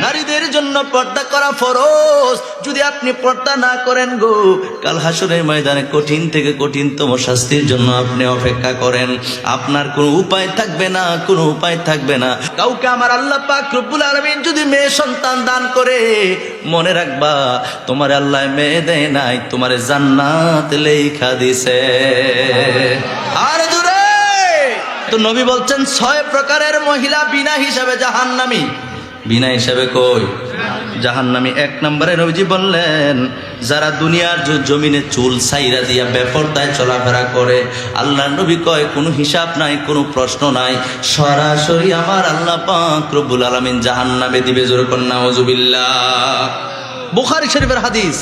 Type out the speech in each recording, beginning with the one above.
নারীদের জন্য পর্দা করা ফরজ। যদি আপনি পর্দা না করেন গো, কাল হাসরের ময়দানে কঠিন থেকে কঠিনতম শাস্তির জন্য আপনি অপেক্ষা করেন। আপনার কোনো উপায় থাকবে না, কোনো উপায় থাকবে না। কাউকে আমার আল্লাহ পাক রব্বুল আলামিন যদি মেয়ে সন্তান দান করে, মনে রাখবা তোমার আল্লাহ মেয়ে দেয় নাই, তোমার জান্নাত লেখা দিছে। আর দূরে তো নবী বলছেন 6 প্রকারের মহিলা বিনা হিসাবে জাহান্নামী। বিনা হিসাবে কই? জাহান্নামী। 1 নম্বরে নবীজি বললেন, যারা দুনিয়ার জমিনে চুল সাইরা দিয়া বেপরদায় চলাফেরা করে, আল্লাহর নবী কয় কোনো হিসাব নাই, কোনো প্রশ্ন নাই, সরাসরি আমার আল্লাহ পাক রব্বুল আলামিন জাহান্নামে দিবে। জোরে কোন নাউজুবিল্লাহ। বুখারী শরীফের হাদিস।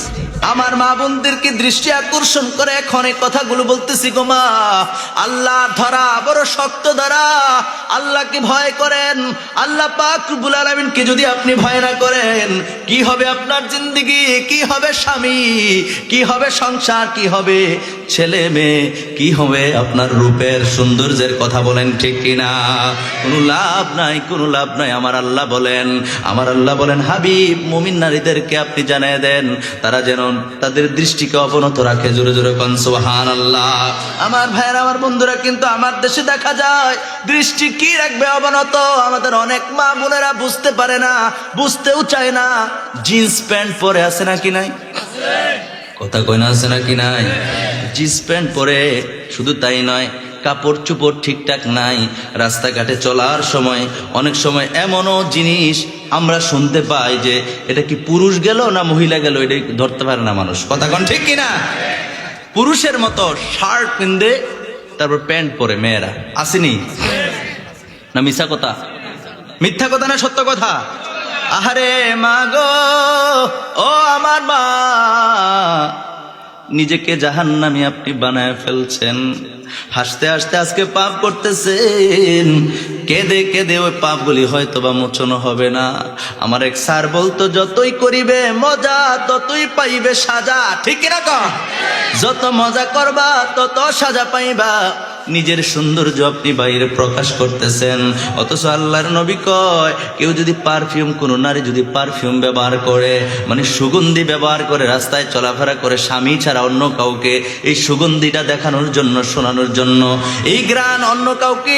আমার মা বোনদেরকে দৃষ্টি আকর্ষণ করে এখন এই কথাগুলো বলতেছি গো মা, আল্লাহ ধরা বড় শক্ত ধরা। আল্লাহকে ভয় করেন। আল্লাহ পাক রব্বুল আলামিনকে যদি আপনি ভয় না করেন, কি হবে আপনার জিন্দেগি, কি হবে স্বামী, কি হবে সংসার, কি হবে ছেলে মেয়ে, কি হবে আপনার রূপের সৌন্দর্যের কথা বলেন ঠিক কিনা? কোনো লাভ নাই, কোনো লাভ নাই। আমার আল্লাহ বলেন হাবিব মুমিন নারীদেরকে আপনি জানিয়ে দেন তারা যেন তাদের দৃষ্টিকে অবনত রাখে। জোরে জোরে কোন সুবহানাল্লাহ। আমার ভাইয়েরা, আমার বন্ধুরা, কিন্তু আমার দেশে দেখা যায় দৃষ্টি কি রাখবে অবনত। আমাদের অনেক মা বোনেরা বুঝতে পারে না, বুঝতেও চায় না। জিন্স প্যান্ট পরে আছে নাকি নাই? কথা কই না, আছে নাকি নাই? জিন্স প্যান্ট পরে, শুধু তাই নয়, কাপড় চোপড় ঠিকঠাক নাই। রাস্তাঘাটে চলার সময় অনেক সময় এমনও জিনিস আমরা শুনতে পাই যে এটা কি পুরুষ গেল না মহিলা গেল, এটা ধরতে পারে না মানুষ। কথা কোন ঠিক কিনা? পুরুষের মতো শার্ট পিনদে, তারপর প্যান্ট পরে মেয়েরা আসেনি না? মিথ্যা কথা? মিথ্যা কথা না সত্য কথা? আহারে মা গো, ও আমার মা, নিজেকে জাহান্নামী আপনি বানায় ফেলছেন। হাসতে হাসতে আজকে পাপ করতেছেন, কেঁদে কেঁদে ওই পাপগুলি হয়তো বা মোচন হবে না। আমার এক স্যার বলতো, যতই করিবে মজা ততই পাইবে সাজা। ঠিক কিনা কন? যত মজা করবা তত সাজা পাইবা। নিজের সৌন্দর্য আপনি বাইরে প্রকাশ করতেছেন, অথচ আল্লাহর নবী কয় কেউ যদি পারফিউম, কোন নারী যদি পারফিউম ব্যবহার করে, মানে সুগন্ধি ব্যবহার করে রাস্তায় চলাফেরা করে স্বামী ছাড়া অন্য কাউকে এই সুগন্ধিটা দেখানোর জন্য, শোনানোর জন্য, এই ঘ্রাণ অন্য কাউকে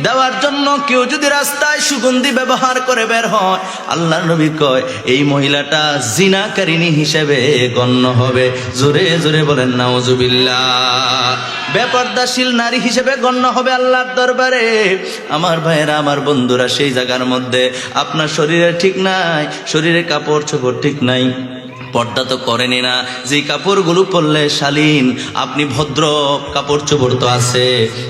দেওয়ার জন্য কেউ যদি রাস্তায় সুগন্ধি ব্যবহার করে বের হয়, আল্লাহর নবী কয় এই মহিলাটা জিনাকারিনী হিসেবে গণ্য হবে। জোরে জোরে বলেন নাউজুবিল্লাহ। বেপরদাশীল নারী হিসেবে গণ্য হবে আল্লাহর দরবারে। আমার ভাইয়েরা, আমার বন্ধুরা, সেই জায়গার মধ্যে আপনার শরীরে ঠিক নাই, শরীরে কাপড় চোপড় ঠিক নাই, পর্দা তো করেনি না। যে কাপড়গুলো পরলে শালীন, আপনি ভদ্র কাপড় চোপড় তো আছে,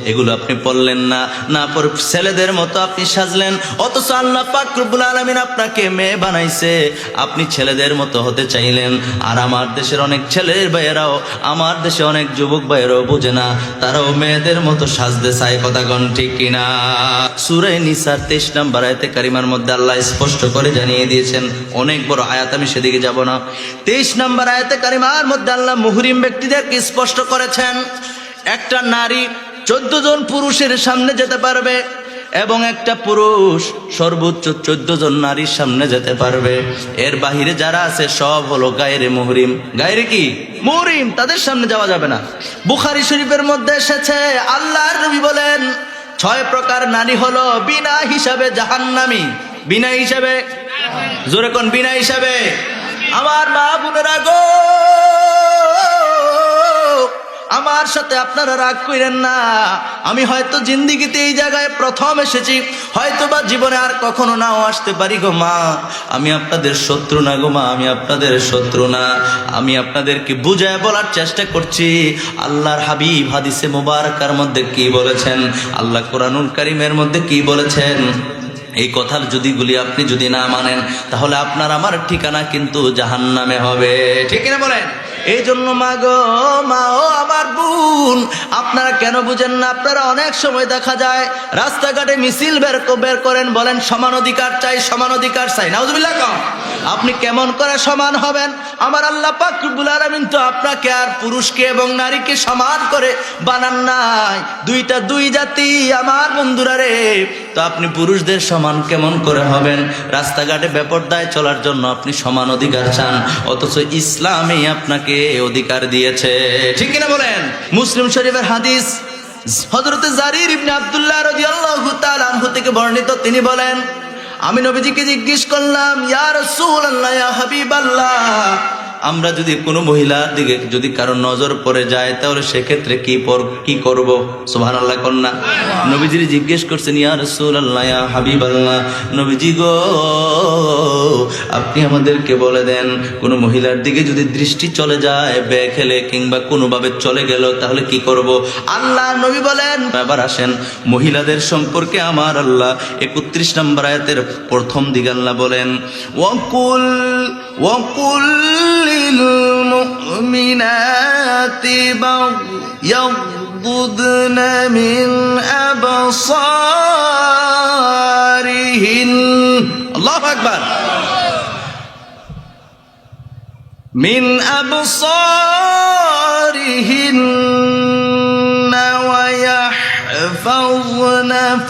এগুলো আপনি পরলেন না, না পর ছেলেদের মতো আপনি সাজলেন। অথচ আল্লাহ পাক রব্বুল আলামিন আপনাকে মেয়ে বানাইছে, আপনি ছেলেদের মতো হতে চাইলেন। আর আমার দেশের অনেক ছেলের ভাইয়েরাও, আমার দেশে অনেক যুবক ভাইয়েরাও বোঝে না, তারাও মেয়েদের মতো সাজতে চায়। কথা কোন ঠিক কিনা? সূরা নিসার 23 নম্বর আয়াতে কারিমার মধ্যে আল্লাহ স্পষ্ট করে জানিয়ে দিয়েছেন। অনেক বড় আয়াত, আমি সেদিকে যাব না। 23 নম্বর আয়াতে কারিমার মধ্যে আল্লাহ মুহরিম ব্যক্তিদেরকে স্পষ্ট করেছেন, একটা নারী 14 জন পুরুষের সামনে যেতে পারবে এবং একটা পুরুষ সর্বোচ্চ 14 জন নারীর সামনে যেতে পারবে। এর বাহিরে যারা আছে সব হলো গায়রে মুহরিম। গায়রে কি? মুহরিম। তাদের সামনে যাওয়া যাবে না। বুখারী শরীফের মধ্যে এসেছে, আল্লাহর নবী বলেন 6 প্রকার নারী হলো বিনা হিসাবে জাহান্নামী। বিনা হিসাবে, জোরে কোন বিনা হিসাবে। আমার মা বোনেরা গো, আমার সাথে আপনারা রাগ করেন না। আমি হয়তো জিন্দিগিতে এই জায়গায় প্রথম এসেছি, হয়তো বা জীবনে আর কখনো নাও আসতে পারি গো মা। আমি আপনাদের শত্রু না গো মা, আমি আপনাদের শত্রু না। আমি আপনাদেরকে বুঝায় বলার চেষ্টা করছি। আল্লাহর হাবিব হাদিসে মুবারাকার মধ্যে কি বলেছেন, আল্লাহ কোরআনুল কারীমের মধ্যে কি বলেছেন, এই কথার যদিগুলি আপনি যদি না মানেন, তাহলে আপনার আমার ঠিকানা কিন্তু জাহান্নামে হবে। ঠিক না বলেন? এই জন্য মা গো, মা ও আমার বোন, আপনারা কেন বুঝেন না? আপনারা অনেক সময় দেখা যায় রাস্তাঘাটে মিছিল বের করেন, বলেন সমান অধিকার চাই, সমান অধিকার চাই। নাউজুবিল্লাহ। আপনি কেমন করে সমান হবেন? আমার আল্লাহ পাক রব্বুল আলামিন তো আপনাকে আর পুরুষকে এবং নারীকে সমান করে বানান নাই। দুইটা দুই জাতি। আমার বন্ধুরা রে, তো আপনি পুরুষদের সমান কেমন করে হবেন? রাস্তাঘাটে বেপরদায় চলার জন্য আপনি সমান অধিকার চান, অথচ ইসলামে আপনাকে অধিকার দিয়েছে। ঠিক কিনা বলেন? মুসলিম শরীফের হাদিস, হযরতে জারির ইবনে আব্দুল্লাহ রাদিয়াল্লাহু তাআলা আনহু থেকে বর্ণিত, তিনি বলেন, আমি নবীজিকে জিজ্ঞেস করলাম, ইয়া রাসূলুল্লাহ, ইয়া হাবিবাল্লাহ, আমরা যদি কোনো মহিলার দিকে যদি কারো নজর পড়ে যায় তাহলে সেক্ষেত্রে কি করব? সুবহানাল্লাহ কন্যা। নবীজি জিজ্ঞেস করছেন, ইয়া রাসূলুল্লাহ, ইয়া হাবিবাল্লাহ, নবীজি গো, আপনি আমাদেরকে বলে দেন, কোনো মহিলার দিকে যদি দৃষ্টি চলে যায় বেখেলে কিংবা কোনোভাবে চলে গেল তাহলে কি করব? আল্লাহ নবী বলেন, এবার আসেন মহিলাদের সম্পর্কে আমার আল্লাহ 31 নম্বর আয়াতের প্রথম দিকে আল্লাহ বলেন, ওয়াকুল للمؤمنات يغضضن من أبصارهن الله أكبر من أبصارهن ويحفظن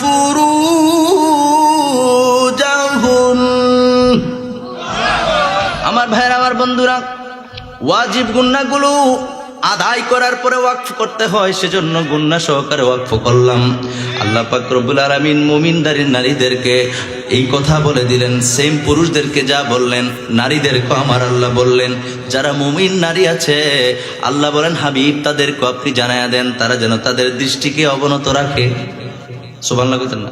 فروجهن আমার ভাইরা, আমার বন্ধুরা, ওয়াজিব গুনাহগুলো আদায় করার পরে ওয়াকফ করতে হয়, সেজন্য গুনাহ সহকারে ওয়াকফ করলাম। আল্লাহ পাক রব্বুল আলামিন মুমিনদারি নারীদেরকে এই কথা বলে দিলেন, সেম পুরুষদেরকে যা বললেন নারীদেরকে আমার আল্লাহ বললেন। যারা মুমিন নারী আছে আল্লাহ বলেন, হাবিব তাদেরকে আপনি জানায়া দেন তারা যেন তাদের দৃষ্টিকে অবনত রাখে। সুবহানাল্লাহ কইতেন না?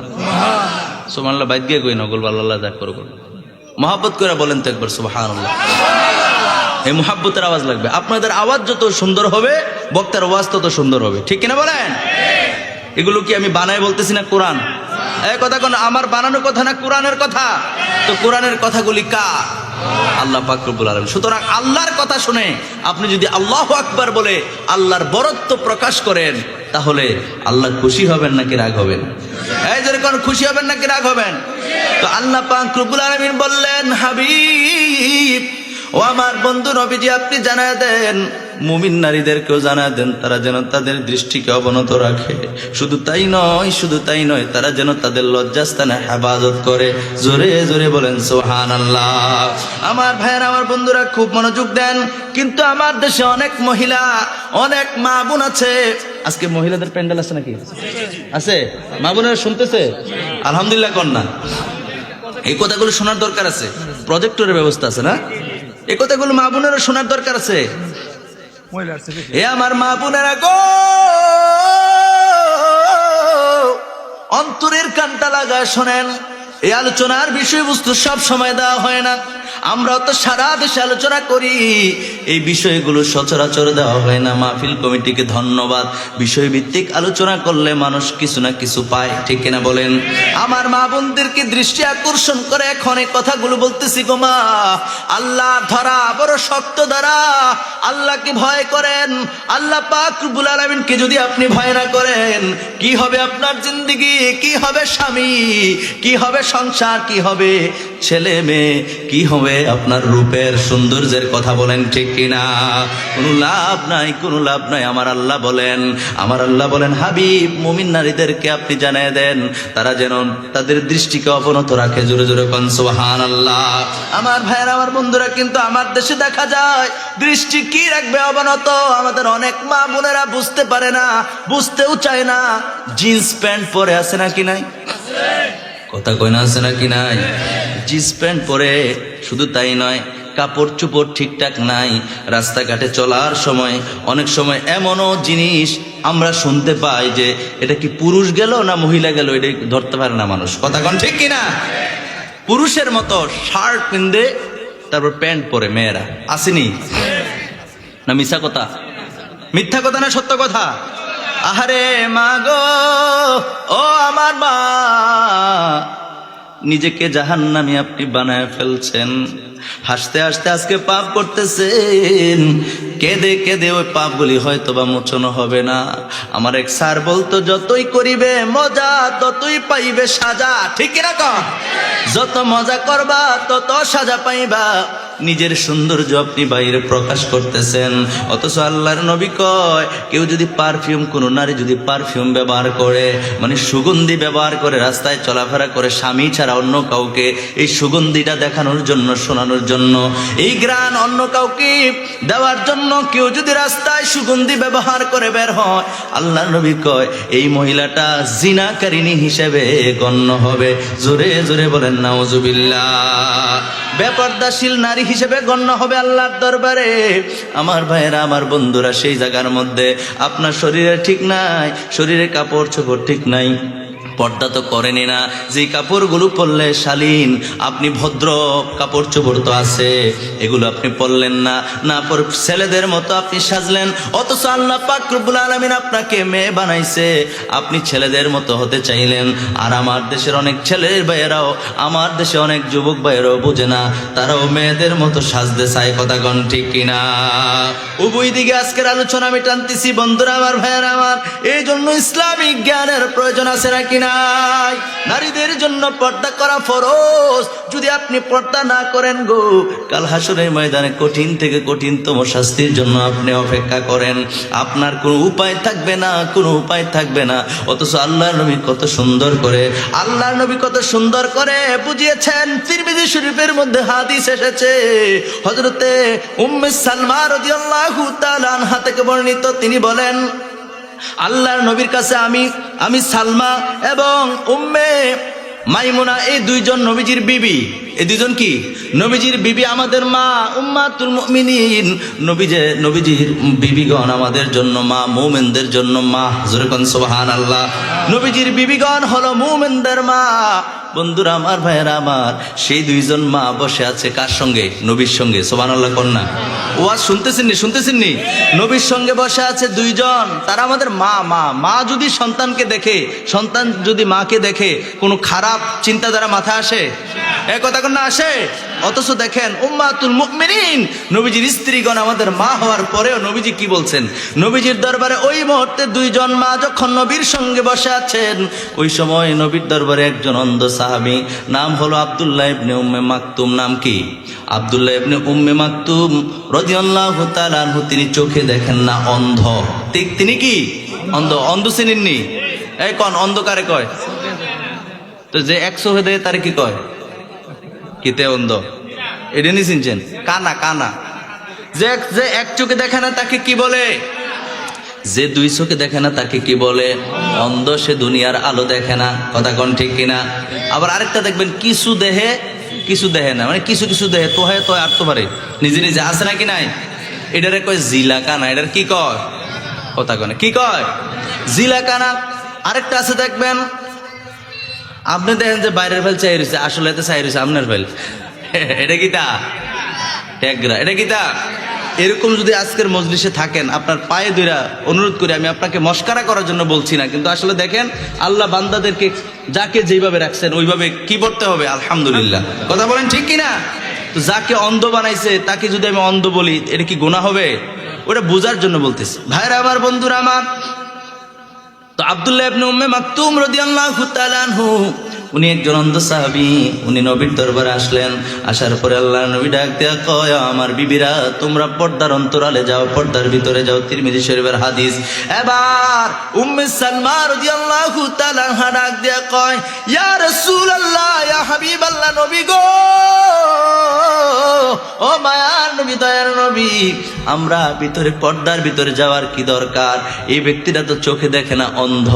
সুবহানাল্লাহ বাইদ গিয়ে কই না, বলবো আল্লাহ যা করো করো, মহব্বত করে বলেন তো একবার সুবহানাল্লাহ। এই মহব্বতের আওয়াজ লাগবে। আপনাদের আওয়াজ যত সুন্দর হবে বক্তার আওয়াজ তত সুন্দর হবে। ঠিক কিনা বলেন? এগুলো কি আমি বানায় বলতেছি না কোরআন? এই কথা কোন আমার বানানো কথা না, কোরআনের কথা। তো কোরআনের কথাগুলি কার? আল্লাহ পাক রব্বুল আলামিন। সুতরাং আল্লাহর কথা শুনে আপনি যদি আল্লাহু আকবার বলে আল্লাহর বরত্ব প্রকাশ করেন তাহলে আল্লাহ খুশি হবেন নাকি রাগ হবেন? এই যেরকম খুশি হবেন নাকি রাগ হবেন? তো আল্লাহ পাক রব্বুল আলামিন বললেন, হাবিব ও আমার বন্ধু নবীজি, আপনি জানায় দেন মুমিন নারীদেরকেও জানায় দেন তারা যেন তাদের দৃষ্টিকে অবনত রাখে। শুধু তাই নয়, তারা যেন তাদের লজ্জাস্থানে হেফাজত করে। জোরে জোরে বলেন সুবহানাল্লাহ। আমার ভাইয়েরা, আমার বন্ধুরা, খুব মনোযোগ দেন। কিন্তু আমার দেশে অনেক মহিলা, অনেক মা বোন আছে। আজকে মহিলাদের প্যান্ডেল আছে নাকি? আছে? মা বোনেরা শুনতেছে? আলহামদুলিল্লাহ কন্যা। এই কথাগুলো শোনার দরকার আছে। প্রজেক্টরের ব্যবস্থা আছে না? এই কথাগুলো মা বোনেরা শোনার দরকার আছে। এ আমার মা বোনেরা গো, অন্তরের কানটা লাগায় শোনেন। এই আলোচনার বিষয়বস্তু সব সময় দেওয়া হয় না। আমরা তো সারা দেশে আলোচনা করি, এই বিষয়গুলো সচরাচর দেওয়া হয় না। মাহফিল কমিটিকে ধন্যবাদ। বিষয়ভিত্তিক আলোচনা করলে মানুষ কিছু না কিছু পায়। ঠিক কিনা বলেন? আমার মা বোনদেরকে দৃষ্টি আকর্ষণ করে এখন এই কথাগুলো বলতেছি গো মা। আল্লাহ ধরা বড় শক্ত ধরা। আল্লাহকে ভয় করেন। আল্লাহ পাক রব্বুল আলামিনকে যদি আপনি ভয় না করেন, কি হবে আপনার জিন্দেগি? কি হবে স্বামী? কি হবে সংসার? কি হবে ছেলে মেয়ে? কি হবে আপনার রূপের সৌন্দর্যের কথা বলেন? ঠিক কিনা? কোনো লাভ নাই। আমার আল্লাহ বলেন হাবিব মুমিন নারীদেরকে আপনি জানিয়ে দেন তারা যেন তাদের দৃষ্টিকে অবনত রাখে। জোরে জোরে কোন সুবহানাল্লাহ। আমার ভাইয়েরা, আমার বন্ধুরা, কিন্তু আমার দেশে দেখা যায় দৃষ্টি কি রাখবে অবনত। আমাদের অনেক মা বোনেরা বুঝতে পারে না, বুঝতেও চায় না। জিন্স প্যান্ট পরে আছে নাকি নাই? কথা কই না, আছে নাকি নাই? জিন্স প্যান্ট পরে, শুধু তাই নয়, কাপড় চোপড় ঠিকঠাক নাই। রাস্তাঘাটে চলার সময় অনেক সময় এমনও জিনিস আমরা শুনতে পাই যে এটা কি পুরুষ গেল না মহিলা গেল, এটা ধরতে পারে না মানুষ। কথা কন ঠিক কিনা? পুরুষের মতো শার্ট পিনদে তারপর প্যান্ট পরে মেয়েরা আসেনি না? মিথ্যা কথা? মিথ্যা কথা না সত্য কথা? আহারে মা গো, ও আমার মা, নিজেকে জাহান্নামী আপনি বানায় ফেলছেন। হাসতে হাসতে আজকে পাপ করতেছেন, কেঁদে কেঁদে ওই পাপগুলি হয়তো বা মোচন হবে না। আমার এক স্যার বলতো, যতই করিবে মজা ততই পাইবে সাজা। ঠিক কিনা কও? যত মজা করবা তত সাজা পাইবা। নিজের সৌন্দর্য আপনি বাইরে প্রকাশ করতেছেন, অথচ আল্লাহর নবী কয়, কেউ যদি পারফিউম, কোন নারী যদি পারফিউম ব্যবহার করে, মানে সুগন্ধি ব্যবহার করে, রাস্তায় চলাফেরা করে স্বামী ছাড়া অন্য কাউকে, এই সুগন্ধিটা দেখানোর জন্য, শোনানোর জন্য, এই ঘ্রাণ অন্য কাউকে দেওয়ার জন্য কেউ যদি রাস্তায় সুগন্ধি ব্যবহার করে বের হয়, আল্লাহর নবী কয় এই মহিলাটা জিনাকারিনী হিসেবে গণ্য হবে। জোরে জোরে বলেন নাউজুবিল্লাহ। বেপর্দাশীল নারী হিসেবে গণ্য হবে আল্লাহর দরবারে। আমার ভাইয়েরা, আমার বন্ধুরা, সেই জায়গার মধ্যে আপনার শরীরে ঠিক নাই, শরীরে কাপড় চোপড় ঠিক নাই, পর্দা তো করেনি না, যে কাপড়গুলো পরলে শালীন, আপনি ভদ্র কাপড় চোপড় তো আছে, এগুলো আপনি পরলেন না, না পর ছেলেদের মতো আপনি সাজলেন, অথচ আল্লাহ পাক রব্বুল আলামিন আপনাকে মেয়ে বানাইছে, আপনি ছেলেদের মতো হতে চাইলেন। আর আমার দেশের অনেক ছেলের ভাইয়েরাও, আমার দেশে অনেক যুবক ভাইয়েরাও বোঝে না, তারাও মেয়েদের মতো সাজতে চায়। কথা কোন ঠিক কিনা? উভয় দিকে আজকের আলোচনা আমি টানতেছি বন্ধুরা আমার, ভাইয়েরা আমার। এই জন্য ইসলামিক জ্ঞানের প্রয়োজন আছে নাকি নাই? নারীদের জন্য পর্দা করা ফরজ। যদি আপনি পর্দা না করেন গো, কাল হাসরের ময়দানে কঠিন থেকে কঠিনতম শাস্তির জন্য আপনি অপেক্ষা করেন। আপনার কোনো উপায় থাকবে না, কোনো উপায় থাকবে না। অথচ আল্লাহর নবী কত সুন্দর করে, আল্লাহর নবী কত সুন্দর করে বুঝিয়েছেন। তিরমিজি শরীফের মধ্যে হাদিস এসেছে, হযরতে উম্মে সালমা রাদিয়াল্লাহু তাআলা আনহা থেকে বর্ণিত। তিনি বলেন, আল্লাহর নবীর কাছে আমি সালমা এবং উম্মে মাইমুনা, এই দুইজন নবীজির বিবি। এই দুইজন কি? নবীজির বিবি, আমাদের মা, উম্মাতুল মুমিনিন। নবীজির বিবিগণ আমাদের জন্য মা, মুমিনদের জন্য মা। জোরে কোন সুবহানাল্লাহ। নবীজির বিবিগণ হলো মুমিনদের মা। বন্ধুরা আমার, ভাইয়েরা আমার, সেই দুইজন মা বসে আছে কার সঙ্গে? নবীর সঙ্গে। সুবহানাল্লাহ কোন না? ওয়াজ শুনতেছেননি? নবীর সঙ্গে বসে আছে দুইজন, তারা আমাদের মা। মা যদি সন্তানকে দেখে, সন্তান যদি মাকে দেখে, কোনো খারাপ চিন্তাধারা মাথা আসে? কথা কোন না আসে? অথচ দেখেন উম্মাতুল মুমিনিন, নবীজির স্ত্রীগণ আমাদের মা হওয়ার পরেও নবীজি কি বলছেন? নবীজির দরবারে ওই মুহূর্তে দুইজন মা যখন নবীর সঙ্গে বসে আছেন, ওই সময় নবীর দরবারে একজন অন্ধ সাহাবী, নাম হলো আব্দুল্লাহ ইবনে উম্মে মাকতুম। নাম কি? আব্দুল্লাহ ইবনে উম্মে মাকতুম রাদিয়াল্লাহু তাআলা আনহু। তিনি চোখে দেখেন না, অন্ধ। ঠিক, তিনি কি? অন্ধ চিনেননি? এই কোন অন্ধ কারে কয়? তো যে এক চোখে দেয় তারে কি কয়? কিতে অন্ধ? এটা নি চিনছেন? কানা। যে এক চোখে দেখে না তাকে কি বলে? যে দুই চোখে দেখে না তাকে কি বলে? অন্ধ। সে দুনিয়ার আলো দেখে না। কথা কোন ঠিক কিনা? আবার আরেকটা দেখবেন, কিছু দেহে কিছু দেহে না, মানে কিছু দেহে তো হয় তো আর তো পারে, নিজে আছে নাকি নাই? এটারে কয় জিলা কানা। এটার কি কয়? কথা কয় না, কি কয়? জিলা কানা। আরেকটা আছে দেখবেন, আপনি দেখেন যে বাইরের ফেল চাই রয়েছে, আসলে এতে চাই রয়েছে আপনার ফেল। এটা কি তা? ট্যাগরা। এটা কি তা? এরকম যদি আজকের মজলিসে থাকেন, আপনার পায়ে দুইরা অনুরোধ করে, আমি আপনাকে মস্কারা করার জন্য বলছি না, কিন্তু আসলে দেখেন আল্লাহ বান্দাদেরকে যাকে যেভাবে রাখছেন ওইভাবে কি করতে হবে? আলহামদুলিল্লাহ। কথা বলেন ঠিক কিনা? তো যাকে অন্ধ বানাইছে তাকে যদি আমি অন্ধ বলি, এটা কি গুনাহ হবে? ওটা বোঝার জন্য বলতেছি। ভাইরা আমার, বন্ধুরা আমার, তো আব্দুল্লাহ ইবনে উম্মে মাকতুম রাদিয়াল্লাহু তাআলা আনহু, উনি একজন অন্ধ সাহাবী। উনি নবীর দরবারে আসলেন। আসার পরে আল্লাহর নবী ডাক দেয়া কয়, আমার বিবিরা, তোমরা পর্দার অন্তরালে যাও, পর্দার ভিতরে যাও। তিরমিজি শরীফের হাদিস। এবার উম্মে সালমা রাদিয়াল্লাহু তাআলা আনহা ডাক দেয়া কয়, ইয়া রাসূলুল্লাহ, ইয়া হাবিবাল্লাহ, নবী গো, ও মায়ার নবী, দয়ার নবী, আমরা ভিতরে পর্দার ভিতরে যাওয়ার কি দরকার? এই ব্যক্তিটা তো চোখে দেখে না, অন্ধ,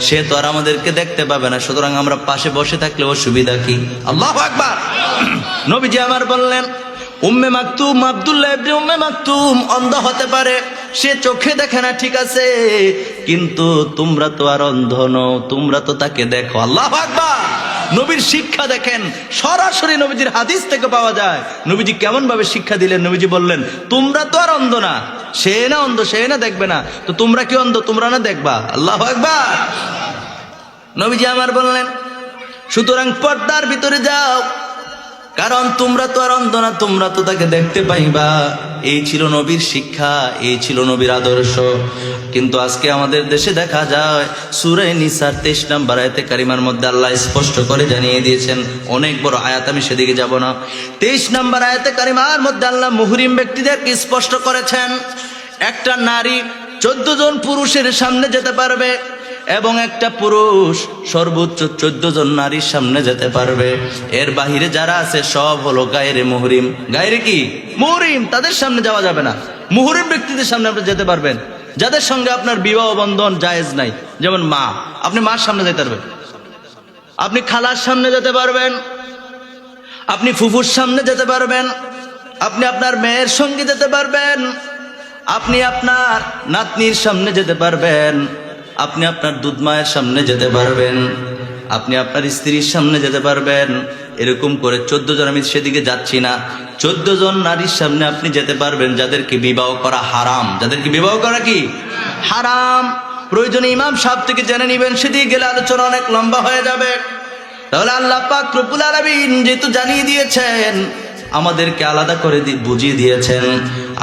সে তো আর আমাদেরকে দেখতে পাবে না, সুতরাং আমরা পাশে বসে থাকলে অসুবিধা কি? আল্লাহু আকবার। নবীজি আমার বললেন, উম্মে মাকতুম, আব্দুল্লাহ ইবনে উম্মে মাকতুম অন্ধ হতে পারে, সে চোখে দেখে না, ঠিক আছে, কিন্তু তোমরা তো আর অন্ধ নও, তোমরা তো তাকে দেখো। আল্লাহু আকবার। নবীর শিক্ষা দেখেন, সরাসরি নবীজির হাদিস থেকে পাওয়া যায়। নবীজি কেমন ভাবে শিক্ষা দিলেন? নবীজি বললেন, তোমরা তো আর অন্ধ না, সে না অন্ধ, সে না দেখবে না, তো তোমরা কি অন্ধ? তোমরা না দেখবা? আল্লাহু আকবার। নবীজি আমার বললেন, সুতরাং পর্দার ভিতরে যাও, কারণ তোমরা তো আর অন্ধ না, তোমরা তো তাকে দেখতে পাইবা। এই ছিল নবীর শিক্ষা, এই ছিল নবীর আদর্শ। কিন্তু আজকে আমাদের দেশে দেখা যায় সূরা নিসার 23 নম্বর আয়াতে কারিমার মধ্যে আল্লাহ স্পষ্ট করে জানিয়ে দিয়েছেন, অনেক বড় আয়াত, আমি সেদিকে যাব না। 23 নম্বর আয়াতে কারিমার মধ্যে আল্লাহ মুহরিম ব্যক্তিদেরকে স্পষ্ট করেছেন, একটা নারী 14 জন পুরুষের সামনে যেতে পারবে এবং একটা পুরুষ সর্বোচ্চ 14 জন নারীর সামনে যেতে পারবে। এর বাহিরে যারা আছে সব হলো গায়রে মুহরিম। গায়রে কি? মুহরিম। তাদের সামনে যাওয়া যাবে না। মুহরিম ব্যক্তিদের সামনে আপনি যেতে পারবেন, যাদের সঙ্গে আপনার বিবাহ বন্ধন জায়েজ নাই। যেমন মা, আপনি মার সামনে যেতে পারবেন, আপনি খালার সামনে যেতে পারবেন, আপনি ফুফুর সামনে যেতে পারবেন, আপনি আপনার মেয়ের সঙ্গে যেতে পারবেন, আপনি আপনার নাতনির সামনে যেতে পারবেন, আপনি আপনার দুধ মায়ের সামনে যেতে পারবেন, আপনি আপনার স্ত্রীর সামনে যেতে পারবেন। এরকম করে 14 জন, আমি সেদিকে যাচ্ছি না, 14 জন নারীর সামনে আপনি যেতে পারবেন যাদেরকে বিবাহ করা হারাম। যাদেরকে বিবাহ করা কি হারাম। প্রয়োজনে ইমাম সাহেব থেকে জেনে নেবেন, সেদিকে গেলে আলোচনা অনেক লম্বা হয়ে যাবে। তাহলে আল্লাহ পাক রব্বুল আলামিন যেহেতু জানিয়ে দিয়েছেন, আমাদেরকে আলাদা করে বুঝিয়ে দিয়েছেন,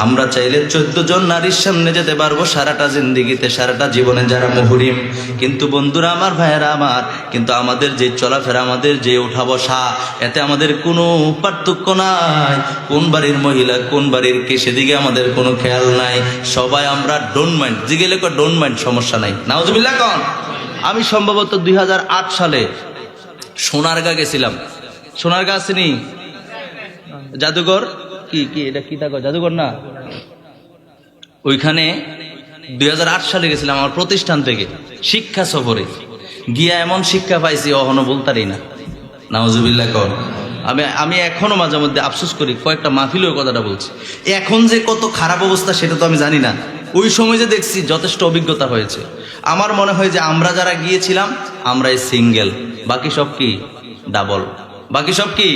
আমরা চাইলে 14 জন নারীর সামনে যেতে পারবো সারাটা জিন্দেগিতে, সারাটা জীবনে যারা মুহরিম। কিন্তু বন্ধুরা আমার, ভাইয়েরা আমার, কিন্তু আমাদের যে চলাফেরা, আমাদের যে ওঠা বসা, এতে আমাদের কোনো পার্থক্য নাই। কোন বাড়ির মহিলা, কোন বাড়ির কে, সেদিকে আমাদের কোনো খেয়াল নাই। সবাই আমরা ডোন্ট মাইন্ড, জিগেলে ডোন্ট মাইন্ড, সমস্যা নাই। নাউজুবিল্লাহ কন। আমি সম্ভবত 2008 সালে সোনারগাঁ গেছিলাম। সোনারগাঁ আসেনি? জাদুঘর কি কি এটা কি থাকো জাদুঘর না? ওইখানে 2008 সালে গেছিলাম আমার প্রতিষ্ঠান থেকে শিক্ষা সফরে। গিয়া এমন শিক্ষা পাইছি অহনো বলতারই না। নাউজুবিল্লাহ কর। আমি এখনো মাঝে মধ্যে আফসোস করি, কয়েকটা মাহফিলেও কথাটা বলছি। এখন যে কত খারাপ অবস্থা সেটা তো আমি জানি না, ওই সময় যে দেখছি যথেষ্ট অভিজ্ঞতা হয়েছে। আমার মনে হয় যে আমরা যারা গিয়েছিলাম আমরাই সিঙ্গেল, বাকি সব কি ডাবল, বাকি সব কি।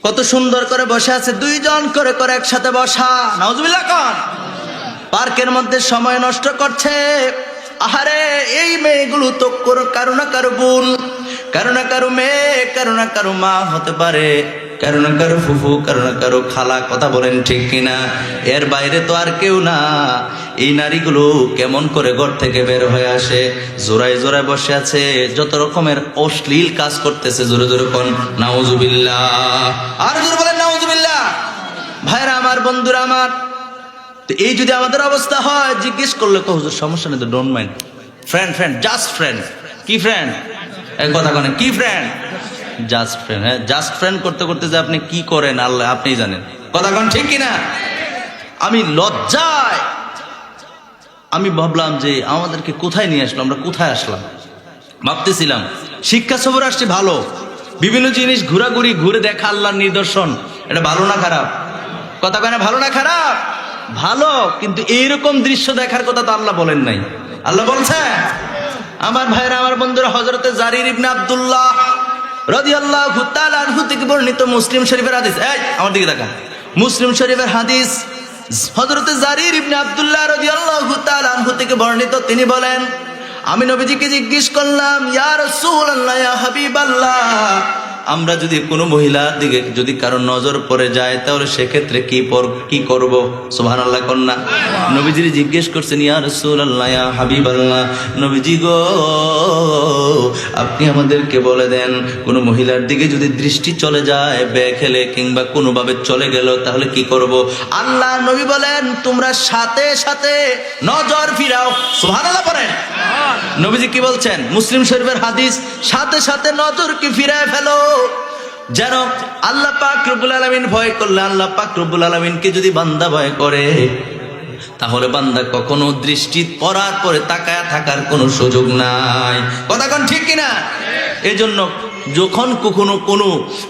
কত সুন্দর করে বসে আছে, 2 জন করে করে একসাথে বসা। নাউজুবিল্লাহ কর। পার্কের মধ্যে সময় নষ্ট করছে। আহারে, এই মেয়েগুলো তো কারো না কারো বোন, কারো না কারো মেয়ে, কারো না কারো মা হতে পারে, কারো না কারো ফুফু, কারো না কারো খালা। কথা বলেন ঠিক কিনা? এর বাইরে তো আর কেউ না। এই নারীগুলো কেমন করে ঘর থেকে বের হয়ে আসে, জোড়ায় জোড়ায় বসে আছে, যত রকমের অশ্লীল কাজ করতেছে। জোরে জোরে কোন নাউজুবিল্লাহ, আর জোরে বলেন নাউজুবিল্লাহ। ভাইরা আমার, বন্ধুরা আমার, তো এই যদি আমাদের অবস্থা হয়, জিজ্ঞেস করলে হুজুর সমস্যা নেই তো, don't mind. Friend, friend, just friend. কি ফ্রেন্ড? এক কথা বলেন, কি ফ্রেন্ড? Just friend. হ্যাঁ, জাস্ট ফ্রেন্ড করতে করতে যে আপনি কি করেন আল্লাহ আপনিই জানেন। কথা কোন ঠিক কিনা? আমি লজ্জায় আমি ভাবলাম যে আমাদেরকে কোথায় নিয়ে আসলো, আমরা কোথায় আসলাম। ভাবতেছিলাম শিক্ষা সফর আসছি ভালো, বিভিন্ন জিনিস ঘোরাঘুরি, ঘুরে দেখা আল্লাহর নিদর্শন, এটা ভালো না খারাপ? কথা কয় না, ভালো না খারাপ? ভালো। কিন্তু এইরকম দৃশ্য দেখার কথা তো আল্লাহ বলেন নাই। আল্লাহ বলছে, আমার ভাইরা, আমার বন্ধুরা, হযরতে জারির ইবনে আব্দুল্লাহ রাদিয়াল্লাহু তাআলা আনহু থেকে বর্ণিত মুসলিম শরীফের হাদিস। এই আমার দিকে তাকান, মুসলিম শরীফের হাদিস। হযরতে জারির ইবনে আব্দুল্লাহ রাদিয়াল্লাহু তাআলা আনহু থেকে বর্ণিত, তিনি বলেন, আমি নবীজিকে জিজ্ঞেস করলাম, ইয়া রাসূলুল্লাহ, ইয়া হাবিবাল্লাহ, আমরা যদি কোনো মহিলার দিকে যদি কারো নজর পড়ে যায় তাহলে সেক্ষেত্রে কি করব? সুবহানাল্লাহ কন্যা। নবীজি জিজ্ঞেস করছেন, ইয়া রাসূলুল্লাহ, ইয়া হাবিবাল্লাহ, নবীজি গো, আপনি আমাদেরকে বলে দেন, কোনো মহিলার দিকে যদি দৃষ্টি চলে যায় বেখেলে কিংবা কোনোভাবে চলে গেল তাহলে কি করব? আল্লাহ নবী বলেন, তোমরা সাথে সাথে নজর ফিরাও। সুবহানাল্লাহ পড়েন। নবীজি কি বলছেন? মুসলিম শরীফের হাদিস, সাথে সাথে নজরকে ফিরায় ফেলো। যেন আল্লাহ পাক রব্বুল আলামিন ভয় করলে, আল্লাহ পাক রব্বুল আলামিনকে যদি বান্দা ভয় করে তাহলে বান্দা কখনো দৃষ্টি পড়ার পরে তাকায়া থাকার কোনো সুযোগ নাই। কথা কোন ঠিক কিনা? এই জন্য যখন কখনো কোনো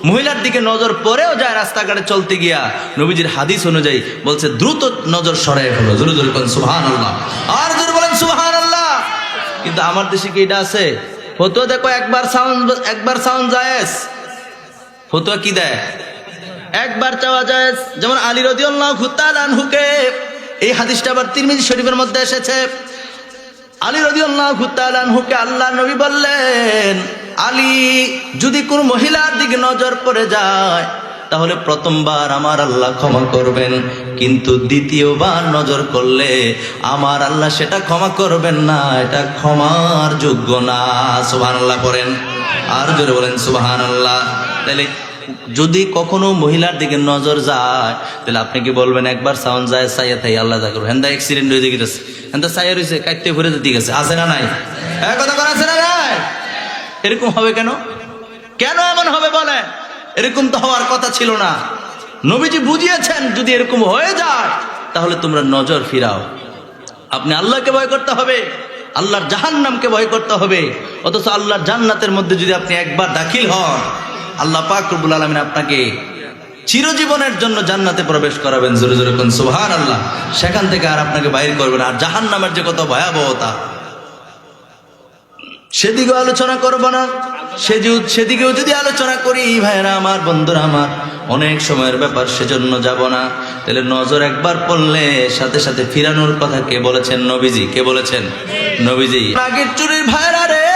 মহিলার দিকে নজর পড়েও যায় রাস্তাঘাটে চলতে গিয়া, নবীজির হাদিস অনুযায়ী বলছে দ্রুত নজর সরায় হলো। জোরে জোরে বলেন সুবহানাল্লাহ, আর জোরে বলেন সুবহানাল্লাহ। কিন্তু আমার দেশে কি এটা আছে? ফতোয়া দেখো, একবার সাউন্ড জায়েজ। ফতোয়া কি দেয়? একবার চাওয়া জায়েজ। যেমন আলী রাদিয়াল্লাহু তাআলা আনহুকে, এই হাদিসটা আবার তিরমিজি শরীফের মধ্যে এসেছে, আলী রাদিয়াল্লাহু তাআলা আনহুকে আল্লাহর নবী বললেন, আলী, যদি কোন মহিলার দিকে নজর পড়ে যায় তাহলে প্রথমবার আমার আল্লাহ ক্ষমা করবেন, কিন্তু দ্বিতীয়বার নজর করলে আমার আল্লাহ সেটা ক্ষমা করবেন না, এটা ক্ষমার যোগ্য না। সুবহানাল্লাহ পড়েন, আর জোরে বলেন সুবহানাল্লাহ। তাহলে যদি কখনো মহিলার দিকে নজর যায় তাহলে আপনি কি বলবেন একবার সাউন্ড যায় সাইয়া তাই আল্লাহ যা করবো, হেন্দা অ্যাক্সিডেন্ট হয়ে গেছে, হেন্দা সাইয়া রয়েছে কাটতে ঘুরে যেতে গেছে, আছে না নাই? কথা করা আছে না নাই? এরকম হবে কেন? কেন এমন হবে বলে? এরকম তো হওয়ার কথা ছিল না। নবীজি বুঝিয়েছেন যদি এরকম হয়ে যায় তাহলে তোমরা নজর ফিরাও। আপনি আল্লাহকে ভয় করতে হবে, আল্লাহর জাহান্নামকে ভয় করতে হবে। অথচ আল্লাহর জান্নাতের মধ্যে যদি আপনি একবার দাখিল হন, আল্লাহ পাক রব্বুল আলামিন আপনাকে চিরজীবনের জন্য জান্নাতে প্রবেশ করাবেন। জোরে জোরে কোন সুবহানাল্লাহ। সেখান থেকে আর আপনাকে বাইর করবেন। আর জাহান্নামের যে কত ভয়াবহতা, সেদিকেও আলোচনা করবো না। সেদিকেও যদি আলোচনা করি ভাইরা আমার, বন্ধুরা আমার, অনেক সময়ের ব্যাপার, সেজন্য যাব না। তাহলে নজর একবার পড়লে সাথে সাথে ফিরানোর কথা কে বলেছেন? নবীজি। কে বলেছেন? নবীজি। আগের চুরির ভাইরা রে,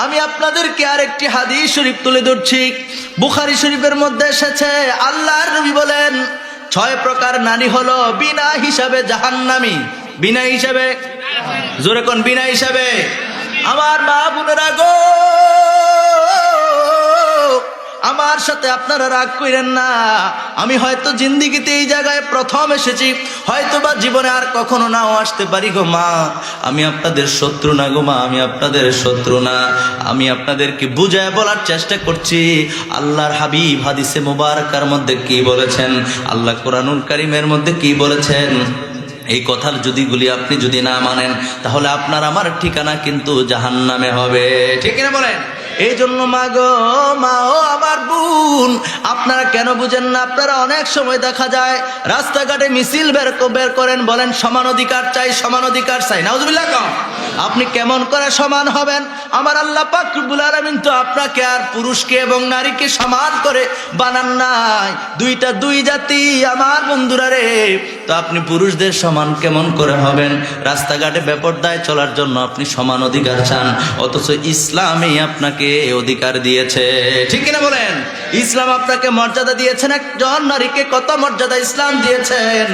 আমি আপনাদেরকে আরেকটি হাদিস শরীফ তুলে ধরছি। বুখারী শরীফের মধ্যে এসেছে, আল্লাহর নবী বলেন 6 প্রকার নারী হলো বিনা হিসাবে জাহান্নামী। বিনা হিসাবে, জোরে কোন বিনা হিসাবে। আমার মা বোনেরা গো, আমার সাথে আপনারা রাগ করেন না। আমি হয়তো জিন্দিগিতে এই জায়গায় প্রথম এসেছি, হয়তো বা জীবনে আর কখনো নাও আসতে পারি গো মা। আমি আপনাদের শত্রু না গো মা, আমি আপনাদের শত্রু না। আমি আপনাদেরকে বুঝায় বলার চেষ্টা করছি। আল্লাহর হাবিব হাদিসে মুবারাকার মধ্যে কি বলেছেন, আল্লাহ কোরআনুল কারীমের মধ্যে কি বলেছেন, এই কথার আপনি যদি না মানেন তাহলে আপনার আমার ঠিকানা কিন্তু জাহান্নামে হবে। ঠিক না বলেন? এই জন্য মা গো, মা ও আমার বোন, আপনারা কেন বুঝেন না? আপনারা অনেক সময় দেখা যায় রাস্তাঘাটে মিছিল বের করেন, বলেন সমান অধিকার চাই, সমান অধিকার চাই। নাউজুবিল্লাহ। আপনি কেমন করে সমান হবেন? আমার আল্লাহ পাক রব্বুল আলামিন তো আপনাকে আর পুরুষকে এবং নারীকে সমান করে বানান নাই। দুই জাতি আমার বন্ধুরা রে। তো আপনি পুরুষদের সমান কেমন করে হবেন? রাস্তাঘাটে বেপরদায় চলার জন্য আপনি সমান অধিকার চান, অথচ ইসলামই আপনাকে অধিকার দিয়েছে। ঠিক কিনা বলেন? ইসলাম আপনাকে মর্যাদা দিয়েছেন। একজন নারীকে কত মর্যাদা ইসলাম দিয়েছেন।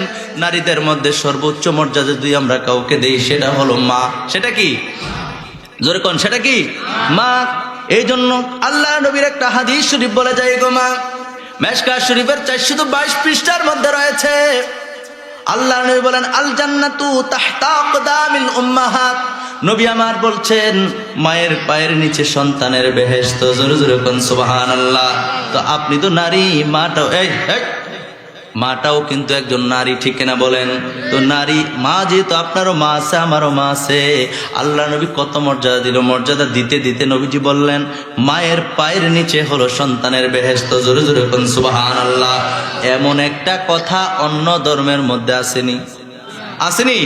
নারীদের মধ্যে সর্বোচ্চ মর্যাদা যদি আমরা কাউকে দেই সেটা হলো মা। সেটা কি? জোরে কোন, সেটা কি? মা। এই জন্য আল্লাহ নবীর একটা হাদিস শরীফ বলে যায় গো মা, মেশকাত শরীফের 422 পৃষ্ঠার মধ্যে রয়েছে। আল্লাহ নবী বলেন, আল জান্নাতু তাহতা আকদামিল উম্মাহাত। নবী আমার বলছেন, মায়ের পায়ের নিচে সন্তানের বেহেশত। জোরে জোরে কোন সুবহানাল্লাহ। তো আপনি তো নারী, মাটাও কিন্তু একজন নারী। ঠিক না বলেন? তো নারী মা, যেহেতু আপনারও মা আছে, আমারও মা আছে। আল্লাহ নবী কত মর্যাদা দিল। মর্যাদা দিতে দিতে নবীজি বললেন, মায়ের পায়ের নিচে হলো সন্তানের বেহেশত। জোরে জোরে কোন সুবহানাল্লাহ। এমন একটা কথা অন্য ধর্মের মধ্যে আসেনি, আসেনি?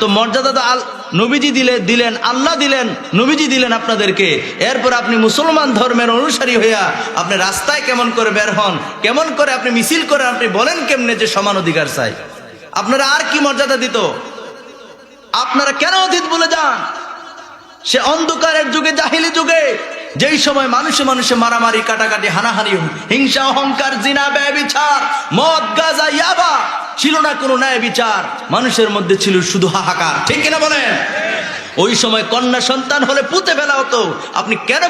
তো মর্যাদা তো নবীজি দিলেন, আল্লাহ দিলেন, নবীজি দিলেন আপনাদেরকে। এরপর আপনি মুসলমান ধর্মের অনুসারী হইয়া আপনি রাস্তায় কেমন করে বের হন, কেমন করে আপনি মিছিল করেন, আপনি বলেন কেমনে যে সমান অধিকার চাই? আপনারা আর কি মর্যাদা দিত? আপনারা কেন অতীত ভুলে যান? সে অন্ধকারের যুগে, জাহিলি যুগে, যেই সময় মানুষে মানুষে মারামারি, কাটাকাটি, হানাহানি, হিংসা, অহংকার, জিনা, ব্যভিচার, মদ, গাঁজা, ইয়াবা, ছিল না কোনো ন্যায় বিচার। মানুষের মধ্যে ছিল শুধু হাহাকার। ঠিক কিনা বলেন? ওই সময় কন্যা সন্তান হলে পুঁতে ফেলা হতো। আপনি কেন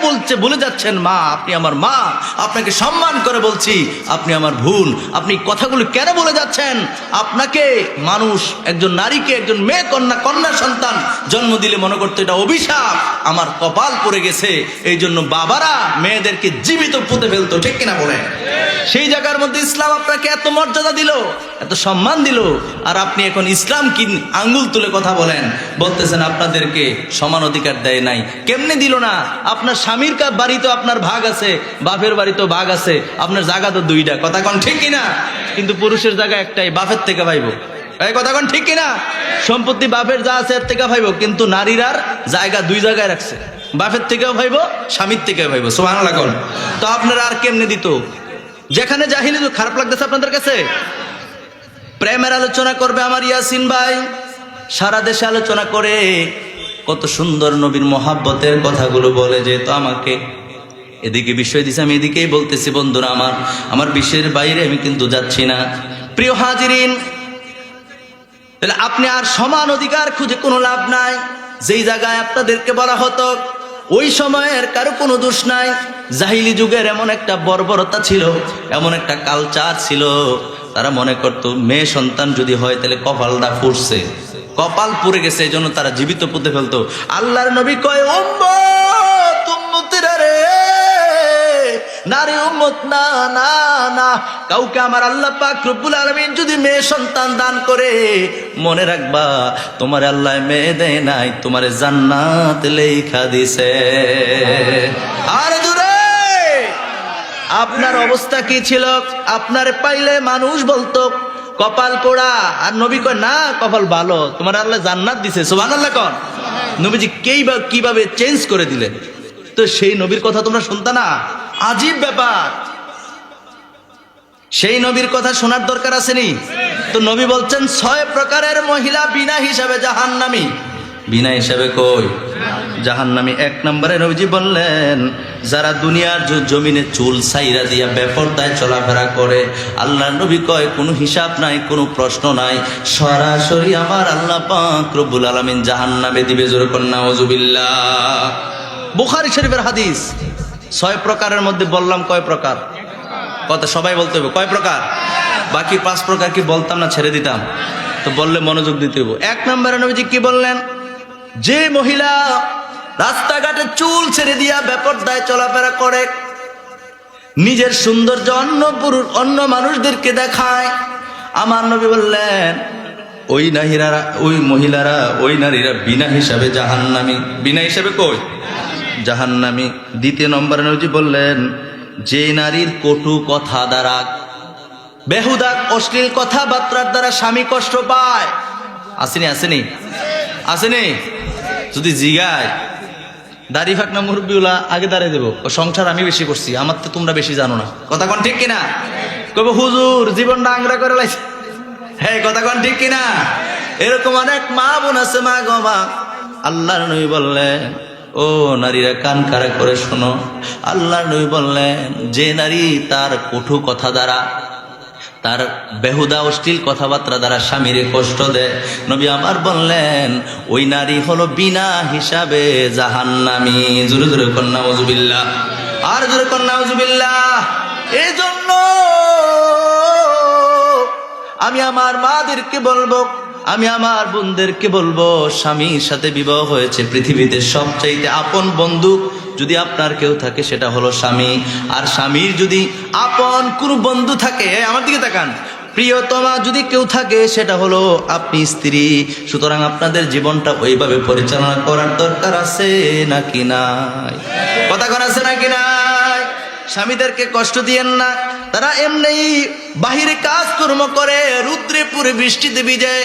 বলে যাচ্ছেন মা? আপনি আমার মা, আপনাকে সম্মান করে বলছি, আপনি আমার বোন। আপনি কথাগুলো কেন বলে যাচ্ছেন? আপনাকে মানুষ, একজন নারীকে, একজন মেয়ে কন্যা সন্তান জন্ম দিলে মনে করতো এটা অভিশাপ, আমার কপাল পড়ে গেছে। এই জন্য বাবারা মেয়েদেরকে জীবিত পুঁতে ফেলতো। ঠিক কিনা বলেন? সেই জায়গার মধ্যে ইসলাম আপনাকে এত মর্যাদা দিল, এত সম্মান দিল, আর আপনি এখন ইসলাম কি আঙ্গুল তুলে কথা বলতেছেন আপনাদেরকে সমান অধিকার দেয় নাই। কেমনে দিল না? আপনার স্বামীর বাড়ি তো আপনার ভাগ আছে, বাপের বাড়ি তো ভাগ আছে, আপনার জায়গা তো 2টা। কথা কোন ঠিক কিনা? কিন্তু পুরুষের জায়গা একটাই, বাপের থেকে পাইব। এই কথা কোন ঠিক কিনা? সম্পত্তি বাপের যা আছে এর থেকে পাইব, কিন্তু নারীরার জায়গা 2 জায়গায় রাখছে, বাপের থেকেও পাইব, স্বামীর থেকেও পাইব। সুবহানাল্লাহ। তো আপনারা আর কেমনে দিত? যেখানে জাহিলি, খারাপ লাগতেছে আপনাদের কাছে? প্রেমের আলোচনা করবে আমার ইয়াসিন ভাই, সারা দেশে আলোচনা করে কত সুন্দর নবীর মহাব্বতের কথাগুলো বলে যেত আমাকে। এদিকে বিষয় দিছে, আমি এদিকেই বলতেছি বন্ধুরা আমার বিশ্বের বাইরে আমি কিন্তু যাচ্ছি না। প্রিয় হাজিরিন, তাহলে আপনি আর সমান অধিকার খুঁজে কোনো লাভ নাই। যেই জায়গায় আপনাদেরকে বলা হতো ওই সময়ের কারো কোনো দোষ নাই। জাহিলি যুগের এমন একটা বর্বরতা ছিল, এমন একটা কালচার ছিল, তারা মনে করতো মেয়ে সন্তান যদি হয় তাহলে কপালটা পুড়ছে, কপাল পুড়ে গেছে, এই জন্য তারা জীবিত পুঁতে ফেলতো। আল্লাহর নবী কয়, উম্মত উম্মতিরা রে, নারী উম্মত না না না, কাউকে আমার আল্লাহ পাক রব্বুল আলামিন যদি মেয়ে সন্তান দান করে, মনে রাখবা তোমার আল্লাহ মেয়ে দেয় নাই, তোমারে জান্নাত লেখা দিছে। আর দূরে আপনার অবস্থা কি ছিল? আপনার পাইলে মানুষ বলতো কপাল পোড়া, আর নবী কয় না কপাল ভালো, তোমার আল্লাহ জান্নাত দিছে। সুবহানাল্লাহ কোন নবীজি কিভাবে চেঞ্জ করে দিলেন। তো সেই নবীর কথা তোমরা শুনতা না? আজীব ব্যাপার। সেই নবীর কথা শোনার দরকার আসেনি? তো নবী বলছেন 6 প্রকারের মহিলা বিনা হিসাবে জাহান্নামী। বিনা হিসাবে কই? জাহান্নামী। 1 নম্বরে নবীজি বললেন, যারা দুনিয়ার জমিনে চুল সাইরা দিয়া বেপরদায় চলাফেরা করে, আল্লাহ নবী কয় কোনো হিসাব নাই, কোনো প্রশ্ন নাই, সরাসরি আমার আল্লাহ পাক রব্বুল আলামিন জাহান্নামে দিবে। জোরে কোন নাউজুবিল্লাহ। বুখারী শরীফের হাদিস। 6 প্রকারের মধ্যে বললাম কয় প্রকার? কথা সবাই বলতে হবে কয় প্রকার। বাকি 5 প্রকার কি বলতাম না ছেড়ে দিতাম? তো বললে মনোযোগ দিতে হবে। 1 নম্বরে নবীজি কি বললেন? যে মহিলা রাস্তাঘাটে চুল ছেড়ে দিয়া বেপরদায় চলাফেরা করে, নিজের সৌন্দর্য অন্য মানুষদেরকে দেখায়, আমার নবী বললেন ওই নারীরা বিনা হিসাবে জাহান্নামী। বিনা হিসাবে কই? জাহান্নামী। 2 নম্বরে নবীজি বললেন, যে নারীর কটু কথা দ্বারা, বেহুদা অশ্লীল কথাবার্তার দ্বারা স্বামী কষ্ট পায়। আসেনি আসেনি আসেনি? যদি জিগায় দাড়ি ফাঁকনা মুরব্বিউলা আগে দাঁড়িয়ে দেবো, সংসার আমি বেশি করছি, আমার তো তোমরা বেশি জানো না। কথা কোন ঠিক কিনা? কবে হুজুর জীবনটা আংরা করে লাইছে। হ্যাঁ কথা কোন ঠিক কিনা? এরকম অনেক মা বোন আছে। মা গো মা, আল্লাহর নবী বললেন ও নারীরা কান খাড়া করে শোনো। আল্লাহর নবী বললেন যে নারী তার কটু কথা দ্বারা, তার বেহুদা অশ্লীল কথাবার্তা দ্বারা স্বামীরে কষ্ট দেয়, নবী আমার বললেন ওই নারী হলো বিনা হিসাবে জাহান্নামী। জোরে জোরে কর নাউজুবিল্লাহ। আর জোরে কর নাউজুবিল্লাহ। এই জন্য আমি আমার মাদেরকে বলবো, আমি আমার বোনদেরকে বলবো, স্বামীর সাথে বিবাহ হয়েছে, পৃথিবীতে সবচাইতে আপন বন্ধু যদি আপনার কেউ থাকে সেটা হলো স্বামী। আর স্বামীর যদি আপন কোনো বন্ধু থাকে, আমার দিকে তাকান, প্রিয়তমা যদি কেউ থাকে সেটা হলো আপনি স্ত্রী। সুতরাং আপনাদের জীবনটা ওইভাবে পরিচালনা করার দরকার আছে নাকি নাই? কথা কোন আছে নাকি নাই? স্বামীদেরকে কষ্ট দিয়েন না। তারা এমনি বাহিরে কাজকর্ম করে, রুদ্রে পুরে বৃষ্টিতে ভিজে,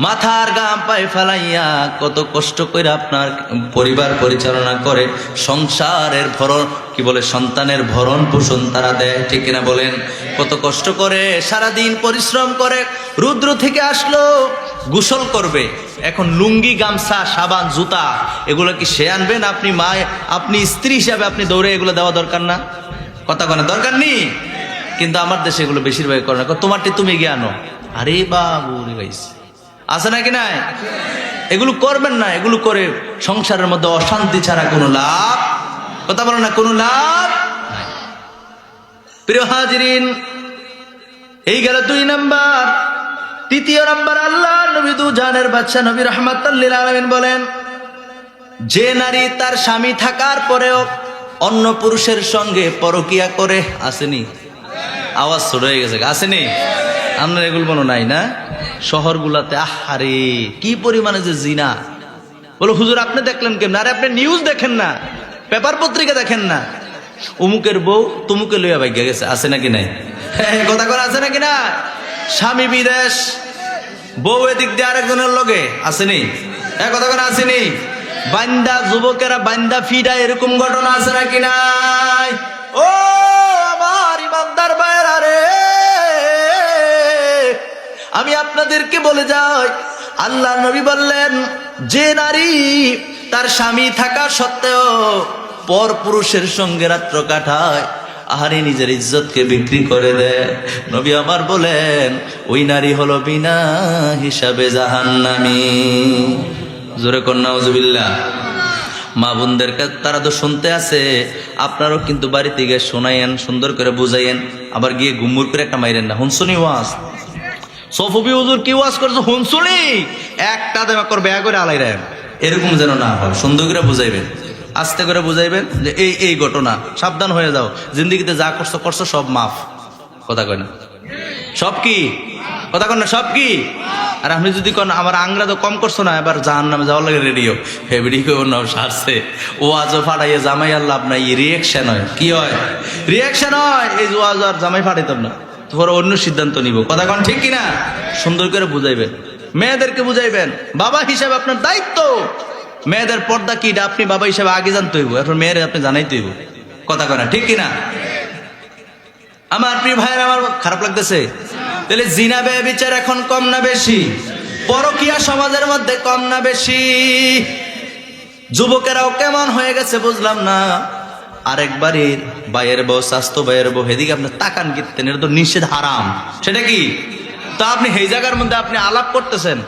মাথার গাম পায়ে ফেলাইয়া কত কষ্ট করে আপনার পরিবার পরিচালনা করে, সংসারের ভরণ কি বলে সন্তানের ভরণ পোষণ তারা দেয়, ঠিক কিনা বলেন? কত কষ্ট করে সারাদিন পরিশ্রম করে, রুদ্র থেকে আসলো, গোসল করবে, এখন লুঙ্গি গামছা সাবান জুতা এগুলো কি সে আনবেন? আপনি মা, আপনি স্ত্রী হিসাবে আপনি দৌড়ে এগুলো দেওয়া দরকার না? কথা কোনো দরকার নেই। কিন্তু আমার দেশে এগুলো বেশিরভাগ করে না, তোমারটি তুমি গিয়ে আনো। আরে বাবু রে গাইস, আছে নাকি নাই? এগুলো করবেন না। এগুলো করে সংসারের মধ্যে অশান্তি ছাড়া কোনো লাভ, কথা বলো না, কোনো লাভ নাই। প্রিয় হাজিরিন, এই গেল 2 নাম্বার। 3 নাম্বার, আল্লাহ নবী দু জানের বাদশা নবী রাহমাতুল লিল আলামিন বলেন, যে নারী তার স্বামী থাকার পরেও অন্য পুরুষের সঙ্গে পরকিয়া করে, আসেনি? আওয়াজ ছোট হয়ে গেছে, আসেনি? আপনার এগুলো মনে নাই না? শহরগুলাতে আহারে কি পরিমাণে যে জিনা। বলো হুজুর আপনি দেখলেন কেমন? আরে আপনি নিউজ দেখেন না, পেপার পত্রিকা দেখেন না? অমুকের বউ তমুকে লইয়া ভাগ্য গেছে, আছে নাকি নাই? কথা কথা আছে নাকি না? স্বামী বিদেশ, বউ এদিক দিয়ে আরেকজনের লগে, আসেনি? কথা কথা আসেনি? বান্দা যুবকেরা বান্দা ফিডা, এরকম ঘটনা আছে নাকি নাই? ও আমার ইমানদার ভাইরা রে, আমি আপনাদেরকে বলে যাই, আল্লাহ নবী বললেন, যে নারী তার স্বামী থাকা সত্ত্বেও পর পুরুষের সঙ্গে রাত্র কাটায়, আহারে নিজের ইজ্জতকে বিক্রি করে দেয়, নবী আমার বলেন ওই নারী হলো বিনা হিসাবে জাহান্নামী। জোরে কর নাউজুবিল্লাহ। মা বোনদেরকে তারা তো শুনতে আছে, আপনারও কিন্তু বাড়িতে গিয়ে শোনাইয়েন, সুন্দর করে বুঝাইয়েন, আবার গিয়ে গুম্মুর করে একটা মাইরেন না। হুনসুনি ওয়াজ সফবি হুজুর কি ওয়াজ করছে হুনসুনি, একটা দেমা কর বেয়া করে আলাই রায়, এরকম যেন না হয়। সুন্দর করে বুঝাইবেন, আস্তে করে বুঝাইবেন যে এই এই ঘটনা, সাবধান হয়ে যাও, জিন্দিগিতে যা করছো করছো সব মাফ। কথা কয় না? সব কি কথা কন না? সব কি? আর আপনি যদি কোন আমার আংরা তো কম করছো না, এবার জাহান্নামে যাওয়ার লাগে রেডিও ফেব্রিক নাও সারছে ও আজও ফাটাইয়ে জামাই আল্লাহ আপনার রিয়েকশন হয়। কি হয়? রিয়েকশন হয়। এই যে ওয়াজ আর জামাই ফাটাইতাম না, তোর অন্য সিদ্ধান্ত নিব। কথা কন ঠিক কিনা? সুন্দর করে বুঝাইবেন, মেয়েদেরকে বুঝাইবেন, বাবা হিসেবে আপনার দায়িত্ব। মেয়েদের পর্দা কি এটা আপনি বাবা হিসেবে আগে জানতে হইব, এখন মেয়ের আপনি জানাইতে হইব। কথা কয় না ঠিক কিনা? আমার প্রিয় ভাইয়ের, আমার খারাপ লাগতেছে। তাহলে জিনা ব্যভিচার এখন কম না বেশি? পরকীয়া সমাজের মধ্যে কম না বেশি? যুবকেরাও কেমন হয়ে গেছে বুঝলাম না। আরেকবারই ভাইয়ের বউ, স্বাস্থ্য ভাইয়ের বউ, হেদিকে আপনি তাকান কীর্তেন, এটা তো নিষেধ, হারাম। সেটা কি? তো আপনি এই জায়গার মধ্যে আপনি আলাপ করতেছেন,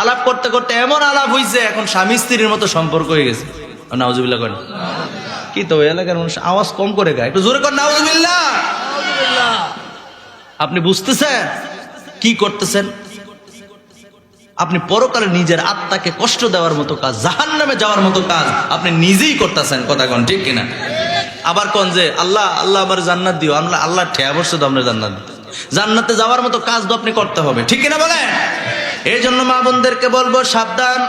আলাপ করতে করতে এমন আলাপ হয়েছে এখন স্বামী স্ত্রীর মতো সম্পর্ক হয়ে গেছে। নাউজুবিল্লাহ করেন কি? তো এলাকার মানুষ আওয়াজ কম করে গায়, একটু জোরে করেন নাউজুবিল্লাহ। আপনি বুঝতেছেন কি করতেছেন? আপনি পরকালে নিজের আত্মাকে কষ্ট দেওয়ার মতো কাজ, জাহান্নামে যাওয়ার মতো কাজ আপনি নিজেই করতেছেন। কথা কন ঠিক কিনা? আবার কোন যে আল্লাহ আল্লাহ আবার জান্নাত দিও, আমরা আল্লাহ ঠেয়া বসছে তো আমরা জান্নাত, জান্নাতে যাওয়ার মতো কাজ তো আপনি করতে হবে। ঠিক কিনা বলেন? এই জন্য মা বোনদেরকে বলবো সাবধান,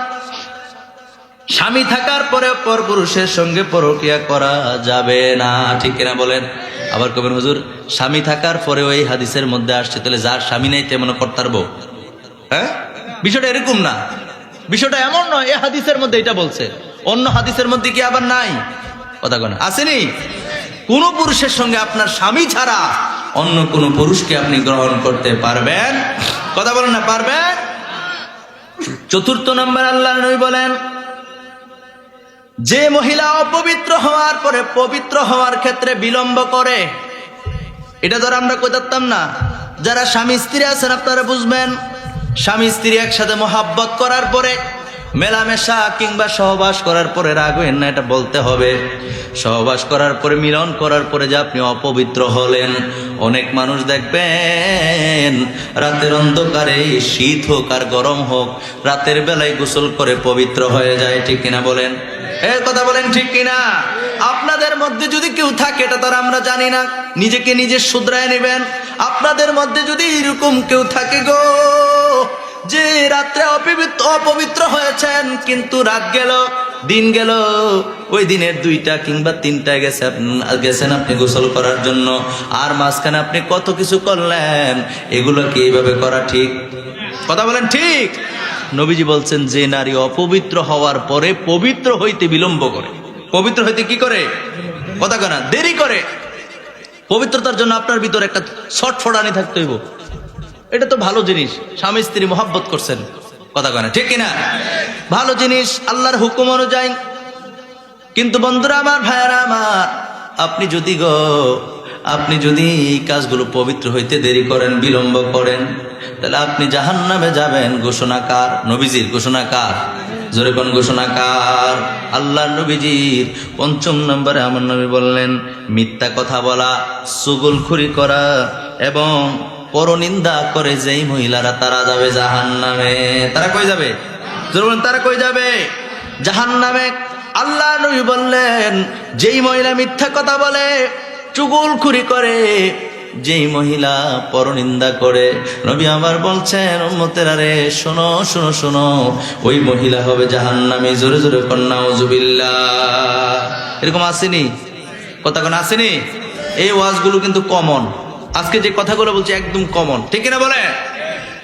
স্বামী থাকার পরে পর পুরুষের সঙ্গে পরকীয়া করা যাবে না। ঠিক কিনা বলেন? আবার কবেন হুজুর স্বামী থাকার পরে ওই হাদিসের মধ্যে আসছে, তাহলে যার স্বামী নেই তেমন করতে পারবো? হ্যাঁ, বিষয়টা এরকম না, বিষয়টা এমন নয়। এই হাদিসের মধ্যে এটা বলছে, অন্য হাদিসের মধ্যে কি আবার নাই? কথা কেন আসেনি? কোন পুরুষের সঙ্গে আপনার স্বামী ছাড়া অন্য কোন পুরুষকে আপনি গ্রহণ করতে পারবেন? কথা বলেন না, পারবেন? চতুর্থ নম্বর আল্লাহর নবী বলেন, যে মহিলা অপবিত্র হওয়ার পরে পবিত্র হওয়ার ক্ষেত্রে বিলম্ব করে, এটা ধর আমরা কইতাম না, যারা স্বামী স্ত্রী আছেন আপনারা বুঝবেন, স্বামী স্ত্রী একসাথে মহাব্বত করার পরে, মেলামেশা কিংবা সহবাস করার পরে, রাগ হইেন না এটা বলতে হবে, সহবাস করার পরে, মিলন করার পরে যে আপনি অপবিত্র হলেন, অনেক মানুষ দেখবেন রাতের অন্ধকারে, শীত হোক আর গরম হোক, রাতের বেলায় গোসল করে পবিত্র হয়ে যায়। ঠিক কিনা বলেন? এর কথা বলেন ঠিক কিনা? আপনাদের মধ্যে যদি কেউ থাকে, এটা তো আমরা জানি না, নিজেকে নিজে শুধরায় নেবেন। আপনাদের মধ্যে যদি এরকম কেউ থাকে গো, যে রাত্রে অপবিত্র হয়েছেন, কিন্তু রাত গেল, দিন গেল, ওই দিনের 2টা কিংবা 3টায় গেছেন আপনি গোসল করার জন্য, আর মাঝখানে আপনি কত কিছু করলেন, এগুলো কি এইভাবে করা ঠিক? কথা বলেন ঠিক? নবীজি বলছেন, যে নারী অপবিত্র হওয়ার পরে পবিত্র হইতে বিলম্ব করে, পবিত্র হইতে কি করে? কথা কেনা দেরি করে। পবিত্রতার জন্য আপনার ভিতরে একটা ছটফটানি থাকতে হইব। এটা তো ভালো জিনিস, স্বামী স্ত্রী মহব্বত করছেন। কথা কেনা ঠিক কিনা? ভালো জিনিস আল্লাহর হুকুম অনুযায়ী। কিন্তু বন্ধুরা আমার, ভাইয়ারা আমার, আপনি যদি এই কাজগুলো পবিত্র হইতে দেরি করেন, বিলম্ব করেন, তাহলে আপনি জাহান্নামে যাবেন। ঘোষণাকার নবীজির, ঘোষণাকার জোরে কোন ঘোষণাকার? আল্লাহ নবীজির 5ম নম্বরে আমার নবী বললেন, মিথ্যা কথা বলা, চুগলখুরি করা এবং পরনিন্দা করে যেই মহিলারা, তারা যাবে জাহান্নামে। তারা কই যাবে? জোরে বলেন, তারা কই যাবে? জাহান্নামে। আল্লাহ নবী বললেন, যেই মহিলা মিথ্যা কথা বলে, চুগলখুরি করে, যেই মহিলা পরনিন্দা করে, নবী আমার বলছেন, উম্মতেরা রে শোনো শোনো শোনো, ওই মহিলা হবে জাহান্নামী। জোরে জোরে কর নাউজুবিল্লাহ। এরকম আসেনি? কথা কোন আসেনি? এই ওয়াজগুলো কিন্তু কমন, আজকে যে কথাগুলো বলছি একদম কমন। ঠিক কিনা বলে?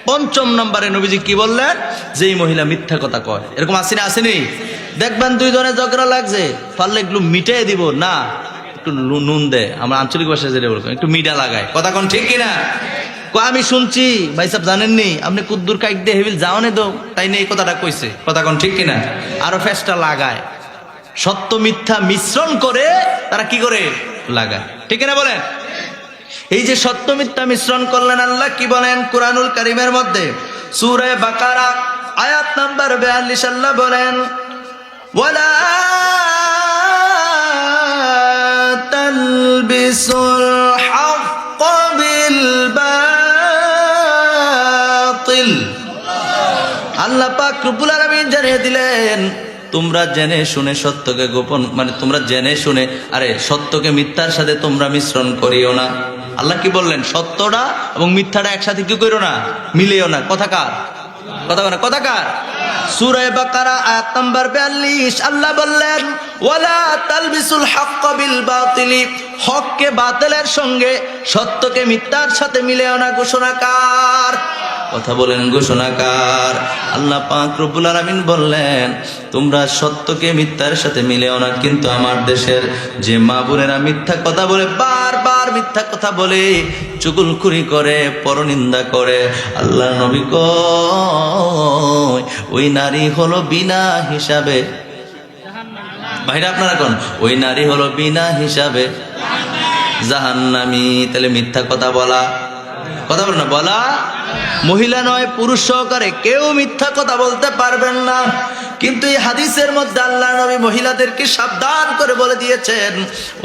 5ম নম্বরে নবীজি কি বললেন? যেই মহিলা মিথ্যা কথা কয়। এরকম আসেনি? আসেনি? দেখবেন 2 জনের ঝগড়া লাগছে, পারলে এগুলো মিটাই দিব না, একটু নুন দে, আমরা আঞ্চলিক ভাষায় যেটা বলবো, একটু মিডা লাগায়। কথা কোন ঠিক কিনা? আমি শুনছি ভাই সাহেব জানেননি আপনি কুদ্দুর কাইক দিয়ে হেবিল যাওয়ানে দো তাই নিয়ে এই কথাটা কইছে, কথা কোন ঠিক কিনা? আরো ফেসটা লাগায়, সত্য মিথ্যা মিশ্রণ করে তারা কি করে লাগায়, ঠিক কিনা বলেন? এই যে সত্য মিথ্যা মিশ্রণ করলেন, আল্লাহ কি বলেন কুরআনুল কারীমের মধ্যে সূরা বাকারা আয়াত নাম্বার 42 আল্লাহ বলেন ওয়ালা তালবিসুল হক বিল বাতিল। আল্লাহ পাক রব্বুল আলামিন জানিয়ে দিলেন তোমরা জেনে শুনে সত্যকে গোপন, মানে তোমরা জেনে শুনে সত্যকে মিথ্যার সাথে তোমরা মিশ্রণ করিও না। আল্লাহ কি বললেন? সত্যটা এবং মিথ্যাটা একসাথে কি করিও না, মিলিও না। কথাকার কথাকার সূরা বাকারা আয়াত নাম্বার 42 আল্লাহ বললেন ওয়ালা তালবিসুল হক বিল বাতিলি, হককে বাতিলের সঙ্গে সত্যকে মিথ্যার সাথে মিলিও না। ঘোষণাকার, কথা বলেন ঘোষণাকার। আল্লাহ পাক রব্বুল আলামিন বললেন তোমরা সত্যকে মিথ্যার সাথে মিলেও না। কিন্তু আমার দেশের যে মা বোনেরা মিথ্যা কথা বলে, বারবার মিথ্যা কথা বলে, চুগলখুরি করে, পরনিন্দা করে, আল্লাহ নবী কয় ওই নারী হলো বিনা হিসাবে, ভাইরা আপনারা কোন, ওই নারী হলো বিনা হিসাবে জাহান্নামী। তাহলে মিথ্যা কথা বলা, কথা বলে না বলা, মহিলা নয় পুরুষ সহকারে কেউ মিথ্যা কথা বলতে পারবেন না। কিন্তু এই হাদিসের মধ্যে আল্লাহ নবী মহিলাদেরকে সাবধান করে বলে দিয়েছেন,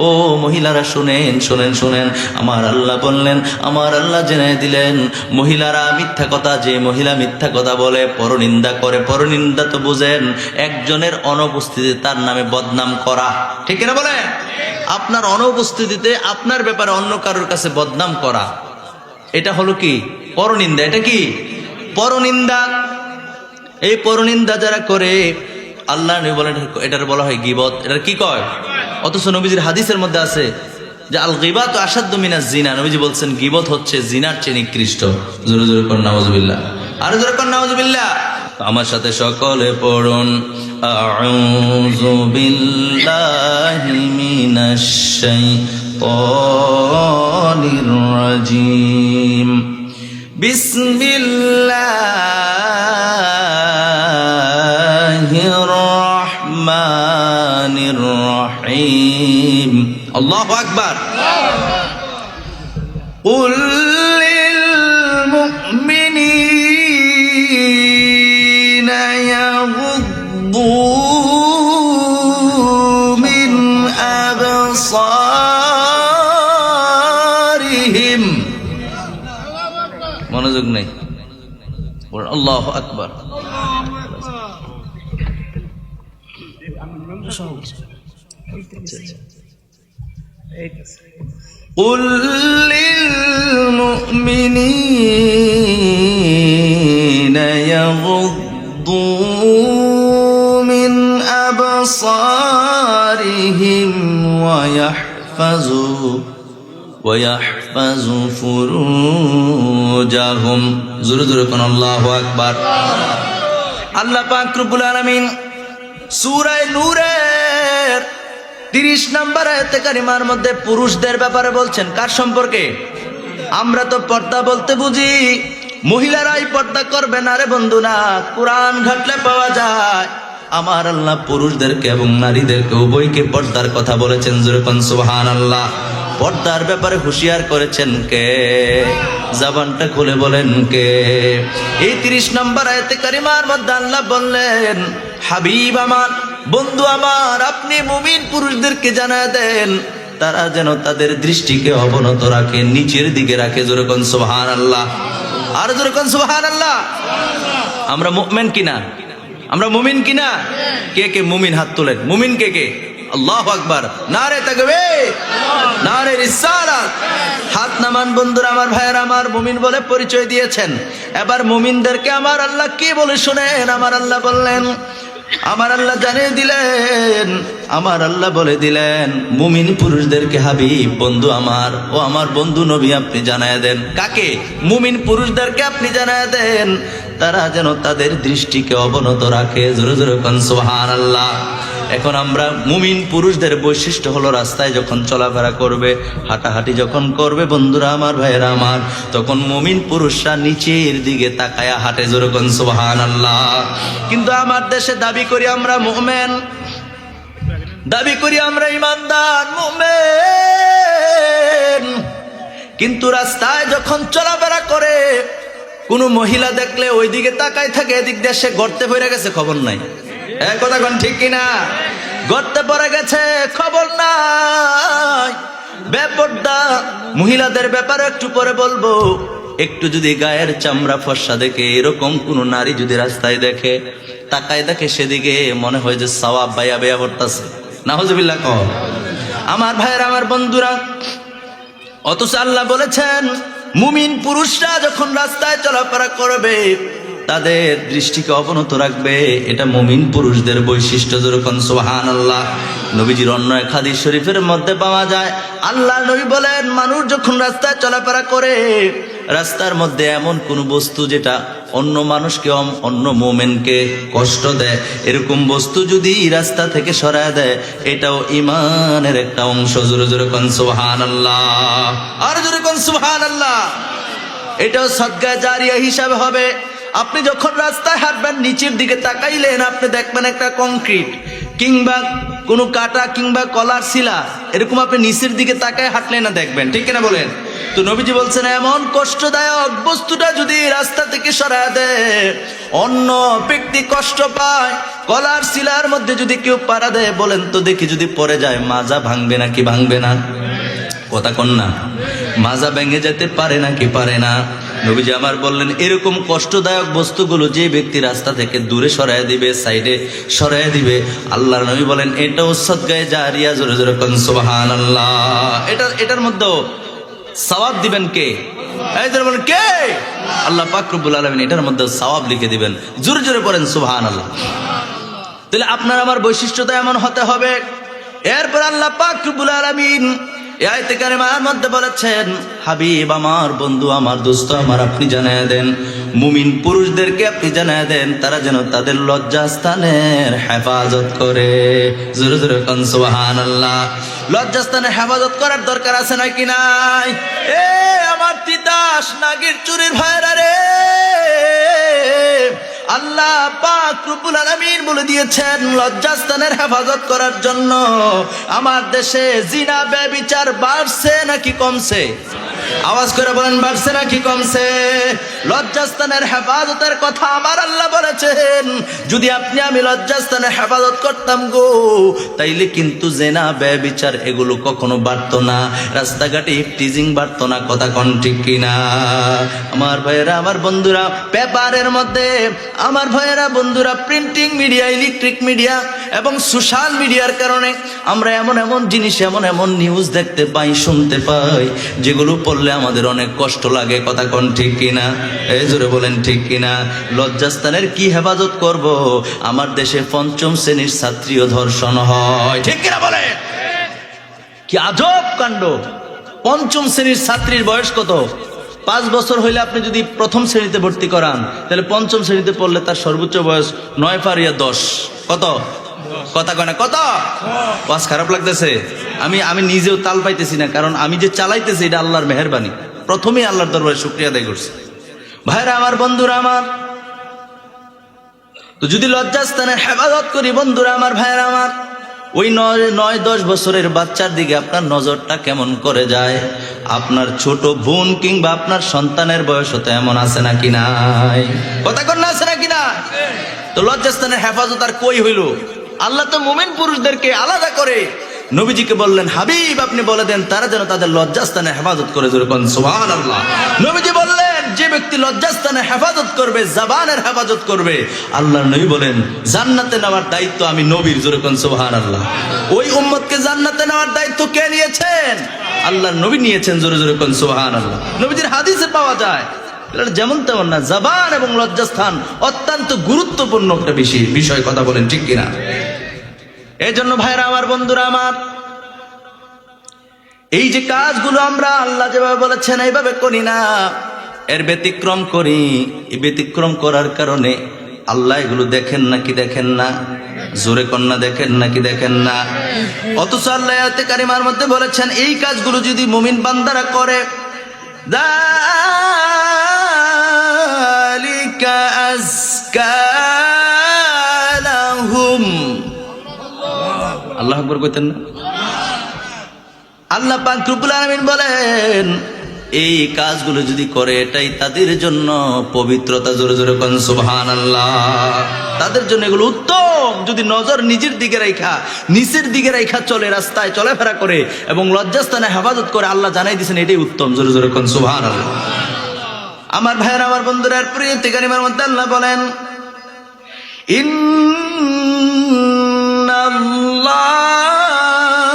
ও মহিলারা শুনেন শুনেন শুনেন, আমার আল্লাহ বললেন, আমার আল্লাহ জেনে দিলেন মহিলারা মিথ্যা কথা, যে মহিলা মিথ্যা কথা বলে, পরনিন্দা করে, পরনিন্দা তো বুঝেন একজনের অনুপস্থিতিতে তার নামে বদনাম করা, ঠিক না বলে? আপনার অনুপস্থিতিতে আপনার ব্যাপারে অন্য কারোর কাছে বদনাম করা, এটা হলো কি পরনিন্দা। এটা কি পরনিন্দা। এই পরনিন্দা যারা করে আল্লাহ নবী বলেন এটার বলা হয় গীবত। এটার কি কয়? অথচ নবীজির হাদিসের মধ্যে আছে যে আল গীবাতু আশাদ্দু মিনাজ জিনা। নবীজি বলছেন গীবত হচ্ছে জিনার চেয়ে নিকৃষ্ট। জোরে জোরে কর নাউযুবিল্লাহ, আর জোরে কর নাউযুবিল্লাহ। আমার সাথে সকলে পড়ুন আউযু বিল্লাহি মিনাশ শাইতানির রাজিম। বিসমিল্লাহির রহমানির রহিম। আল্লাহু আকবার। কুল লিল মুমিনিনা ইয়াগুদ্দু মিন আবসারিহিম। মনোযোগ নাই, আল্লাহু আকবার। قل للمؤمنين يغضوا من أبصارهم ويحفظوا فروجهم। জোরে জোরে কোন আল্লাহু আকবার। আল্লাহ পাক রব্বুল আলামিন সূরা নূরের 30 নম্বর আয়াতে কারিমার মধ্যে পুরুষদের ব্যাপারে বলছেন। কার সম্পর্কে? আমরা তো পর্দা বলতে বুঝি মহিলারাই পর্দা করবে না রে বন্ধু, না। কোরআন ঘাটলে পাওয়া যায় আমার আল্লাহ পুরুষদেরকে এবং নারীদেরকে উভয়কে পর্দার কথা বলেছেন। জোরে কোন সুবহানাল্লাহ। পর্দার ব্যাপারে হুঁশিয়ার করেছেন কে? জবানটা খুলে বলেন কে? এই 30 নম্বর আয়াতে কারিমার মধ্যে আল্লাহ বললেন, হাবিব আমার, বন্ধু আমার, আপনি মুমিন পুরুষদেরকে জানায় দেন তারা যেন তাদের দৃষ্টিকে অবনত রাখে, নিচের দিকে রাখে। জোরে কোন সুবহানাল্লাহ, আর জোরে কোন সুবহানাল্লাহ। আমরা মুমিন কিনা? আমরা মুমিন কিনা? কে কে মুমিন হাত তোলেন। মুমিন কে কে? আল্লাহু আকবার। নারে তাকবীর, নারে রিসালাত। হাত নামান বন্ধুরা আমার, ভাইয়েরা আমার, মুমিন বলে পরিচয় দিয়েছেন। এবার মুমিনদেরকে আমার আল্লাহ কি বলে শুনেন। আমার আল্লাহ বললেন, আমার আল্লাহ জানিয়ে দিলেন, আমার আল্লাহ বলে দিলেন মুমিন পুরুষদেরকে, হাবিব বন্ধু আমার, ও আমার বন্ধু নবী আপনি জানায় দেন। কাকে? মুমিন পুরুষদেরকে আপনি জানায় দেন তারা যেন তাদের দৃষ্টিকে অবনত রাখে। জোরে জোরে কোন সুবহানাল্লাহ। এখন আমরা মুমিন পুরুষদের বৈশিষ্ট্য হলো রাস্তায় যখন চলাফেরা করবে, হাঁটাহাঁটি যখন করবে বন্ধুরা আমার, ভাইয়েরা আমার, তখন মুমিন পুরুষরা নিচের দিকে তাকায়া হাঁটে, যেরকম সুবহানাল্লাহ। কিন্তু আমার দেশে দাবি করি আমরা মুমিন, দাবি করি আমরা ইমানদার মুমিন, কিন্তু রাস্তায় যখন চলাফেরা করে কোন মহিলা দেখলে ওই দিকে তাকায় থাকে, এদিক দিয়ে সে গর্তে পড়ে গেছে, খবর নাই। কথা কোন ঠিক কিনা? গর্তে পড়ে গেছে, খবর নাই। বেপরদা মহিলাদের ব্যাপারে একটু পরে বলবো। একটু যদি গায়ের চামড়া ফর্সা দেখে এরকম কোন নারী যদি রাস্তায় দেখে, তাকায় দেখে সেদিকে, মনে হয় যে সওয়াব বাইয়া বাইয়া পড়তাছে। নাউজুবিল্লাহ কও। আমার ভাইয়ের, আমার বন্ধুরা, অথচ আল্লাহ বলেছেন মুমিন পুরুষরা যখন রাস্তায় চলাফেরা করবে তাদের দৃষ্টিকে অবনত রাখবে, এটা মুমিন পুরুষদের বৈশিষ্ট্য, যেরকম সুবহানাল্লাহ। নবীজির অন্য এক হাদিস শরীফের মধ্যে পাওয়া যায়, আল্লাহ নবী বলেন মানুষ যখন রাস্তায় চলাফেরা করে রাস্তার মধ্যে এমন কোন বস্তু যেটা অন্য মানুষকে, অন্য মুমিনকে কষ্ট দেয়, এরকম বস্তু যদি রাস্তা থেকে সরায় দেয়, এটাও ঈমানের একটা অংশ। জোরে জোরে কোন সুবহানাল্লাহ, আর জোরে কোন সুবহানাল্লাহ। এটাও সাদকা জারিয়া হিসাবে হবে। আপনি যখন রাস্তায় হাঁটবেন, নিচের দিকে তাকাইলেন, আপনি দেখবেন একটা কংক্রিট কিংবা কোনো কাটা কিংবা কলার শিলা, এরকম আপনি নিচের দিকে তাকায় হাঁটলে না দেখবেন, ঠিক কিনা বলেন? তো নবীজি বলছেন এমন কষ্টদায়ক বস্তুটা যদি রাস্তা থেকে সরায় দেয়, অন্য ব্যক্তি কষ্ট পায়, কলার শিলার মধ্যে যদি কেউ পাড়া দেয়, বলেন তো দেখি যদি পড়ে যায় মাজা ভাঙবে নাকি ভাঙবে না? কথা কন না, মাজা ভেঙে যেতে পারে নাকি পারে না? নবীজি আমার বললেন এরকম কষ্টদায়ক বস্তুগুলো যে ব্যক্তি রাস্তা থেকে দূরে সরায় দিবে, সাইডে সরায় দিবে, আল্লাহর নবী বলেন এটাও সদকায়ে জারিয়া। জোরে জোরে কোন সুবহানাল্লাহ। এটার মধ্যে সওয়াব দিবেন কে? এই জোরে বলেন কে? আল্লাহ পাক রব্বুল আলামিন এটার মধ্যে সওয়াব লিখে দিবেন। জোরে জোরে পড়েন সুবহানাল্লাহ। তাহলে আপনার আমার বৈশিষ্ট্যটা এমন হতে হবে। এরপর আল্লাহ পাক রব্বুল আলামিন এই আয়াতে কারিমার মধ্যে বলেছেন, হাবিব আমার, বন্ধু আমার, দোস্ত আমার, আপনি জানায় দেন মুমিন পুরুষদেরকে, আপনি জানায় দেন তারা যেন তাদের লজ্জাস্থানের হেফাজত করে। জোরে জোরে কোন সুবহানাল্লাহ। লজ্জাস্থানের হেফাজত করার দরকার আছে নাকি নাই? এ আমার তিতাস নাগির চুরির ভাইরা রে, আল্লাহ পাক রব্বুল আলামিন বলে দিয়েছেন লজ্জাস্থানের হেফাজত করার জন্য। আমার দেশে জিনা ব্যভিচার বাড়ছে নাকি কমছে? আওয়াজ করে বলেন, বাড়ছে নাকি কমছে? লজ্জাস্থানের হেফাজতের কথা আমার আল্লাহ বলেছেন, যদি আপনি আমি লজ্জাস্থানের হেফাজত করতাম গো, তাইলে কিন্তু জিনা ব্যভিচার এগুলো কখনো বাড়তো না, রাস্তাঘাটে ইফটিজিং বাড়তো না। কথা কোন ঠিক কিনা? আমার ভাইয়েরা, আমার বন্ধুরা, পেপারের মধ্যে আমার ভাইয়েরা বন্ধুরা, প্রিন্টিং মিডিয়া, ইলেকট্রিক মিডিয়া এবং সোশ্যাল মিডিয়ার কারণে আমরা এমন এমন জিনিস, এমন এমন নিউজ দেখতে পাই, শুনতে পাই, যেগুলো পড়লে আমাদের অনেক কষ্ট লাগে। কথা কোন ঠিক কিনা? এই জোরে বলেন ঠিক কিনা? লজ্জাস্থানের কি হেফাজত করব? আমার দেশে ৫ম শ্রেণীর ছাত্রীও ধর্ষণ হয়, ঠিক কিনা বলে? কি আজব কাণ্ড! ৫ম শ্রেণীর ছাত্রীর বয়স কত? ৫ বছর হইলে আপনি যদি ১ম শ্রেণীতে ভর্তি করান, তাহলে ৫ম শ্রেণীতে পড়লে তার সর্বোচ্চ বয়স ৯ পারিয়া ১০। কত? কথা কয় না? কত? ওয়াজ খারাপ লাগতেছে? আমি নিজেও তাল পাইতেছি না, কারণ আমি যে চালাইতেছি এটা আল্লাহর মেহেরবানি। প্রথমেই আল্লাহর দরবারে শুকরিয়া আদায় করছি। ভাইরা আমার, বন্ধুরা আমার, তো যদি লজ্জাস্থানের হেফাজত করি বন্ধুরা আমার, ভাইরা আমার, ওই ৯-১০ বছরের বাচ্চার দিকে আপনার নজরটা কেমন করে যায়? আপনার ছোট বোন কিংবা আপনার সন্তানের বয়স হতে এমন আছে নাকি নাই? কথা কন না, আছে নাকি না? তো লজ্জাস্থানের হেফাজত আর কই হইল? আল্লাহ তো মুমিন পুরুষদেরকে আলাদা করে নবীজিকে বললেন, হাবিব আপনি বলে দেন তারা যেন তাদের লজ্জাস্থানের হেফাজত করে। জোরে কোন সুবহানাল্লাহ। নবীজি বললেন যে ব্যক্তি লজ্জাস্থানের হেফাজত করবে, জবানের হেফাজত করবে, আল্লাহর নবী বলেন জান্নাতে নেওয়ার দায়িত্ব আমি নবীর। জোরে কোন সুবহানাল্লাহ। ওই উম্মতকে জান্নাতে নেওয়ার দায়িত্ব কে নিয়েছেন? আল্লাহর নবী নিয়েছেন। জোরে জোরে কোন সুবহানাল্লাহ। নবীজির হাদিসে পাওয়া যায়। যেমন তেমন না, জবান এবং লজ্জাস্থান অত্যন্ত গুরুত্বপূর্ণ একটা বিষয়। কথা বলেন ঠিক কিনা? এই জন্য ভাইরা আমার, বন্ধুরা আমার, এই যে কাজগুলো আমরা আল্লাহ যেভাবে বলেছেন এইভাবে করি না, এর ব্যতিক্রম করি। এই ব্যতিক্রম করার কারণে আল্লাহ এগুলো দেখেন নাকি দেখেন না? জোরে কন্যা দেখেন নাকি দেখেন না? অথচ আল্লাহ আয়াতে কারিমার মধ্যে বলেছেন এই কাজগুলো যদি মুমিন বান্দারা করে, যালিকা আযকা লাহুম। আল্লাহু আকবার কইতেন না? আল্লাহ পাক রব্বুল আলামিন বলেন এই কাজগুলো যদি করে এটাই তাদের জন্য পবিত্রতা। জোরে জোরে কোন সুবহানাল্লাহ। তাদের জন্য এগুলো উত্তম। যদি নজর নিজের দিকে রাখা, নিচের দিকে রাখা চলে, রাস্তায় চলাফেরা করে এবং লজ্জাস্থানে হেফাজত করে, আল্লাহ জানাই দিয়েছেন এটাই উত্তম। জোরে জোরে কোন সুবহানাল্লাহ। আমার ভাইয়ের, আমার বন্ধুরা, এরপরে কারিমার মধ্যে আল্লাহ বলেন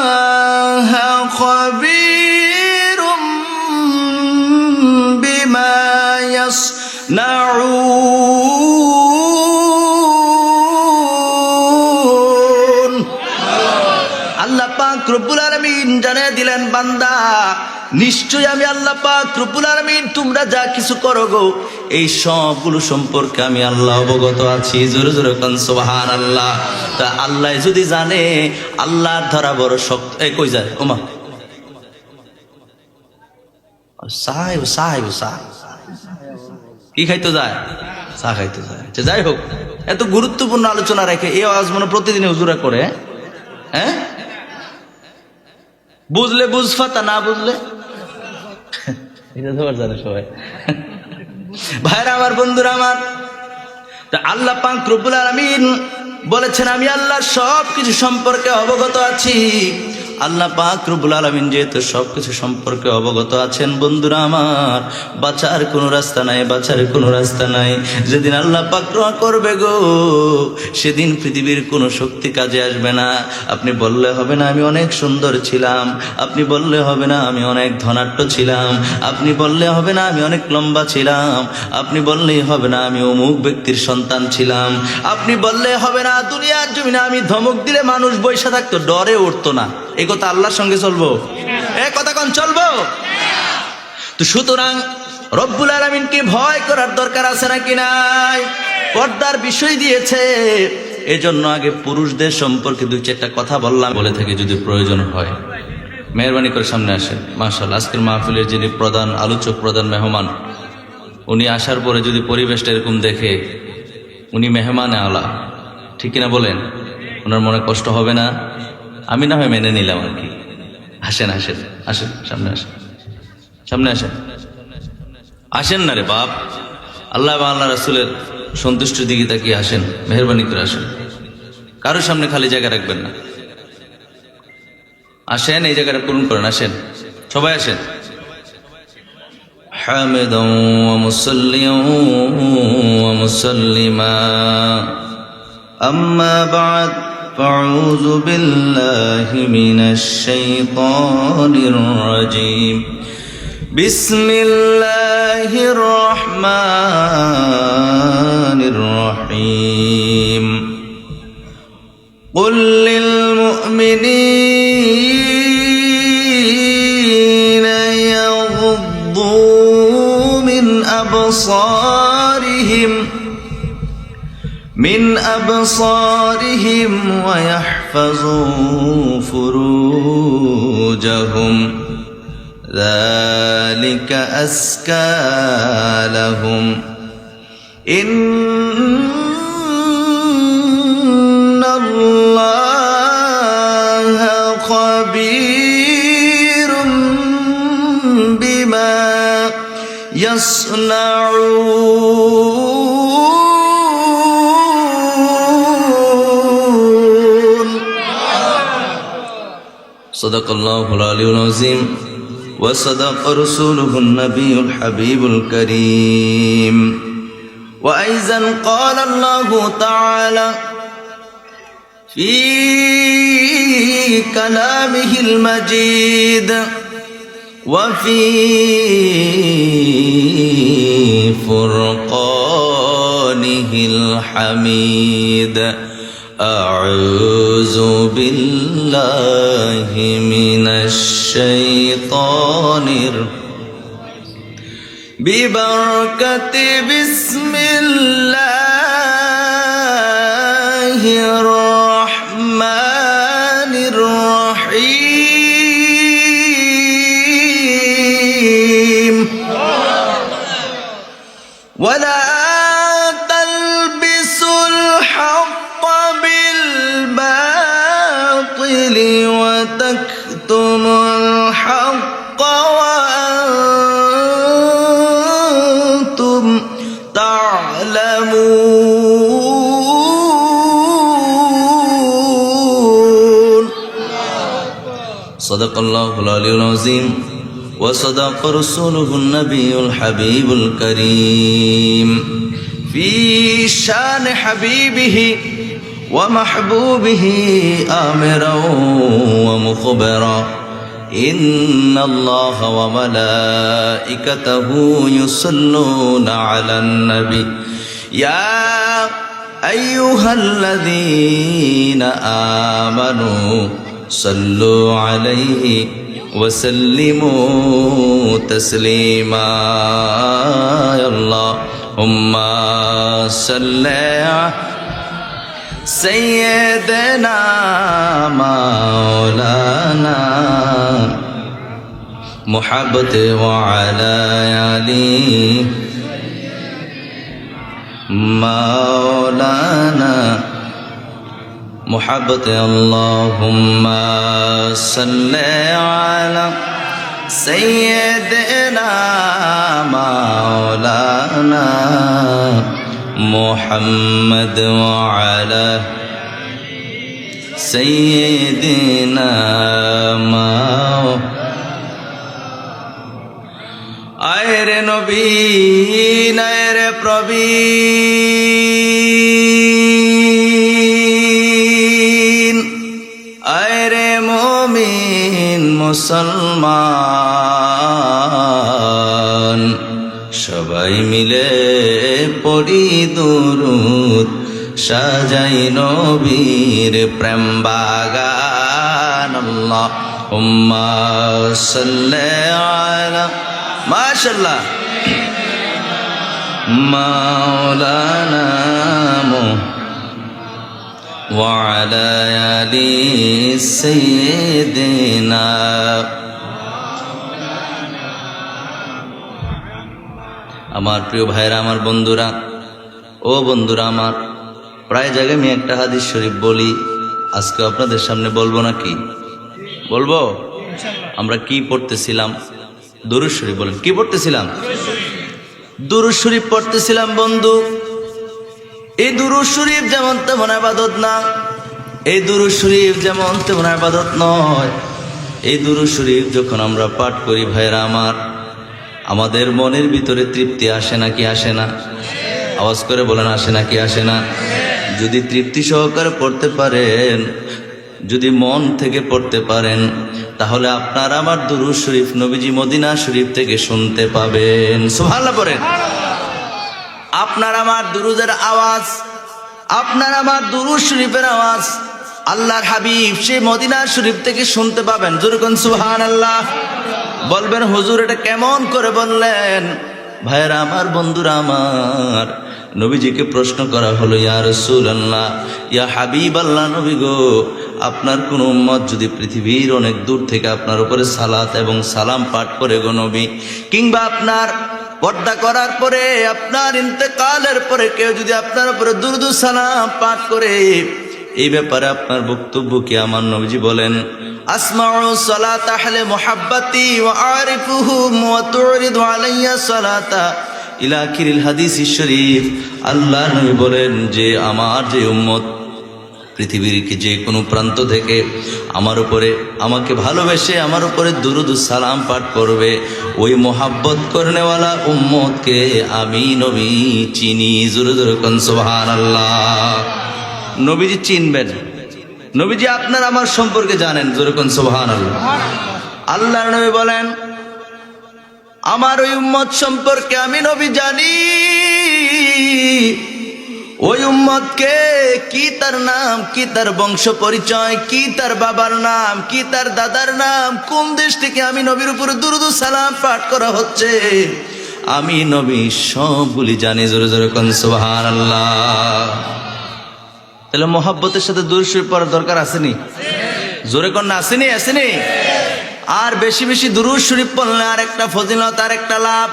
ইন্নাল্লাহা খাবীরুম বিমা ইয়াসনাউন। আল্লাহ পাক রব্বুল আলামিন জানিয়ে দিলেন, বান্দা নিশ্চয় আমি আল্লাহ পাক রব্বুল আলামিন তোমরা যা কিছু করো গো এই সবগুলো সম্পর্কে আমি আল্লাহ অবগত আছি। জোরে জোরে কোন সুবহানাল্লাহ। তা আল্লাহ যদি জানে, আল্লাহর ধরা বড় শক্ত। এই কই যায় ওমা সাহেব সাহেব সাহেব কি খাইতে যায়? চা খাইতে যায়। যাই হোক, এত গুরুত্বপূর্ণ আলোচনা রেখে এই আওয়াজ মনে প্রতিদিন হুজুরা করে। হ্যাঁ, বুঝলে বুঝফা, তা না বুঝলে এটা তো জানে সবাই। ভাইরা আমার, বন্ধুরা আমার, তা আল্লাহ পাক রব্বুল আলামিন বলেছেন আমি আল্লাহ সব কিছু সম্পর্কে অবগত আছি। আল্লাহ পাক রব্বুল আলামিন যেহেতু সবকিছু সম্পর্কে অবগত আছেন, বন্ধুরা আমার, বাঁচার কোনো রাস্তা নাই, বাঁচার কোনো রাস্তা নাই। যেদিন আল্লাহ পাক রহম করবে গো, সেদিন পৃথিবীর কোনো শক্তি কাজে আসবে না। আপনি বললে হবে না আমি অনেক সুন্দর ছিলাম, আপনি বললে হবে না আমি অনেক ধনাঢ্য ছিলাম, আপনি বললে হবে না আমি অনেক লম্বা ছিলাম, আপনি বললেই হবে না আমি অমুক ব্যক্তির সন্তান ছিলাম, আপনি বললে হবে না দুনিয়ার জমিনে আমি ধমক দিলে মানুষ বৈশা থাকতো, ডরে উঠতো না। এই কথা আল্লাহর সঙ্গে চলবো? এ কথা কোন চলবো? তো সুতরাং রব্বুল আলামিনকে ভয় করার দরকার আছে নাকি নাই? পর্দার বিষয় দিয়েছে, এজন্য আগে পুরুষদের সম্পর্কে দুই চারটা কথা বললাম। বলে থাকি যদি প্রয়োজন হয় মেহরবানি করে সামনে আসেন। মাশাআল্লাহ, আজকের মাহফিলের যিনি প্রধান আলোচক, প্রধান মেহমান, উনি আসার পরে যদি পরিবেশটা এরকম দেখে, উনি মেহমানে আলা, ঠিক কিনা বলেন? ওনার মনে কষ্ট হবে না? আমি না হয় মেনে নিলাম আর কি। আসেন আসেন আসেন, সামনে আসেন, সামনে আসেন, আসেন না রে বাপ। আল্লাহ এবং আল্লাহ রাসূলের সন্তুষ্টির দিকে তাকিয়ে আসেন, মেহরবানি করে আসেন। কারো সামনে খালি জায়গা রাখবেন না। আসেন, এই জায়গাটা পূরণ করেন। আসেন সবাই, আসেন। হামিদান ওয়া মুসাল্লিয়ান ওয়া মুসাল্লিমা, আম্মা বা'দ, فأعوذ بالله من الشيطان الرجيم. بسم الله الرحمن الرحيم. قل للمؤمنين يغضوا من أبصارهم ويحفظوا فروجهم ذلك أزكى لهم إن الله خبير بما يصنعون. صدق الله العلي العظيم وصدق رسوله النبي الحبيب الكريم. وأيضا قال الله تعالى في كلامه المجيد وفي فرقانه الحميد. أعوذ بالله من الشيطان ببركة بسم الله الرحمن الرحيم ولا تلبسوا الحق بالباطل وتكتموا الحق وأنتم تعلمون صدق الله العلي العظيم وصدق رسوله النبي الحبيب الكريم في شان حبيبه ومحبوبه آمرا ومخبرا إن الله وملائكته يصلون على النبي يا أيها الذين آمنوا صلوا عليه وسلموا تسليما يا اللهم صل على سيدنا مولانا محبت وعلى آله مولانا محبت اللهم صل على سيدنا مولانا محمد وعلى سيدنا আয়রে নবী নায়রে প্রবীণ আয়রে মুমিন মুসলমান সবাই মিলে পড়ি দুরূদ সাজাই নবীর প্রেম বাগান আল্লাহুম্মা সাল্লি আলা মাশাআল্লাহ মাওলানা ওয়া আলা আলি সাইয়্যিদিনা আমার প্রিয় ভাইরা আমার বন্ধুরা ও বন্ধুরা আমার প্রায় জায়গায় আমি একটা হাদিস শরীফ বলি আজকে আপনাদের সামনে বলবো নাকি বলবো আমরা কি পড়তেছিলাম দুরূদ শরীফ বলেন কি পড়তেছিলাম দুরূদ শরীফ পড়তেছিলাম বন্ধু এই দুরূদ শরীফ যেমন তেমন ইবাদত না এই দুরূদ শরীফ যেমন তেমন ইবাদত নয় এই দুরূদ শরীফ যখন আমরা পাঠ করি ভাইরা আমার আমাদের মনের ভিতরে তৃপ্তি আসে নাকি আসে না আওয়াজ করে বলেন আসে নাকি আসে না যদি তৃপ্তি সহকারে পড়তে পারেন যদি মন থেকে পড়তে পারেন তাহলে আপনার আমার দুরূদ শরীফ নবীজি মদিনা শরীফ থেকে শুনতে পাবেন সুবহানাল্লাহ পড়েন আপনার আমার দুরূদের আওয়াজ আপনার আমার দুরূদ শরীফের আওয়াজ আল্লাহর হাবিব সেই মদিনা শরীফ থেকে শুনতে পাবেন জোরে কোন সুবহানাল্লাহ বলবেন হুজুর এটা কেমন করে বললেন ভাইরা আমার বন্ধুরা আমার নবীজিকে প্রশ্ন করা হলো ইয়া রাসূলুল্লাহ ইয়া হাবিবাল্লাহ নবী গো আপনার কোন উম্মত যদি পৃথিবীর অনেক দূর থেকে আপনার উপরে সালাত এবং সালাম পাঠ করে গো নবী কিংবা আপনার পর্দা করার পরে আপনার ইন্তেকালের পরে কেউ যদি আপনার উপরে দুরূদ সালাম পাঠ করে এই ব্যাপারে আপনার বক্তব্য কি আমার নবীজি বলেন আসমাউ সালাত আহলে মুহাব্বতি ওয়া আরিফুহুম ওয়া তুরিদু আলাইয়া সালাতা ইলা আখিরিল হাদিস শরীফ আল্লাহ নবী বলেন যে আমার যে উম্মত পৃথিবীর যে কোনো প্রান্ত থেকে আমার উপরে আমাকে ভালোবেসে আমার উপরে দুরূদ সালাম পাঠ করবে ওই মোহাব্বত করনেওয়ালা উম্মতকে আমি নবী চিনি জোরে জোরে কোন সুবহানাল্লাহ নবীজি চিনবেন নবীজি আপনার আমার সম্পর্কে জানেন জোরে কোন সুবহানাল্লাহ আল্লাহর নবী বলেন আমার ওই উম্মত সম্পর্কে আমি নবী জানি ওই উম্মতকে কি তার নাম কি তার বংশ পরিচয় কি তার বাবার নাম কি তার দাদার নাম কোন দেশ থেকে আমি নবীর উপর দুরূদ সালাম পাঠ করা হচ্ছে আমি নবী সবগুলি জানি জোরে জোরে কোন সুবহানাল্লাহ তাহলে মোহাব্বতের সাথে দূর শরীফ পড়ার দরকার আসেনি? জোরে কন্যা আসেনি? আসেনি? আর বেশি বেশি দুরূদ শরীফ পড়লে আর একটা ফজিলত, আর একটা লাভ।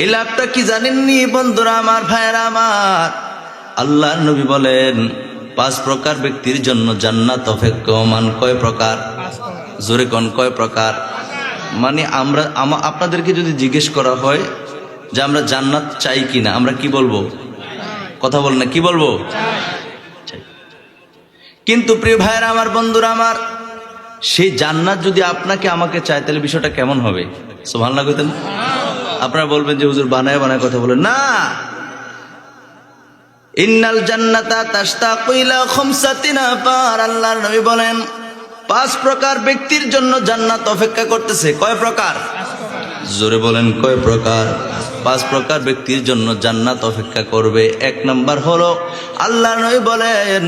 এই লাভটা কি জানেননি বন্ধুরা আমার, ভাইয়েরা আমার? আল্লাহর নবী বলেন 5 প্রকার ব্যক্তির জন্য জান্নাত অপেক্ষমান। কয় প্রকার? জোরে কোন কয় প্রকার? মানে আপনাদেরকে যদি জিজ্ঞেস করা হয় যে আমরা জান্নাত চাই কিনা, আমরা কি বলবো? কথা বল না, কি বলবো? চাই। কিন্তু প্রিয় ভাইয়েরা আমার, বন্ধুরা আমার, সেই জান্নাত যদি আপনাকে আমাকে চায় তাহলে বিষয়টা কেমন হবে? সুবহানাল্লাহ কইতেন? আপনারা বলবেন যে হুজুর বানায় বানায় কথা বলেন। না, ইন্নাল জান্নাতা তাশতাকু ইলা খামসাতি নাফার। আল্লাহর নবী বলেন 5 প্রকার ব্যক্তির জন্য জান্নাত অপেক্ষা করতেছে। কয় প্রকার? জোরে বলেন, কয় প্রকার? 5 প্রকার ব্যক্তির জন্য জান্নাত অপেক্ষা করবে। 1 নাম্বার হলো আল্লাহর নবী বলেন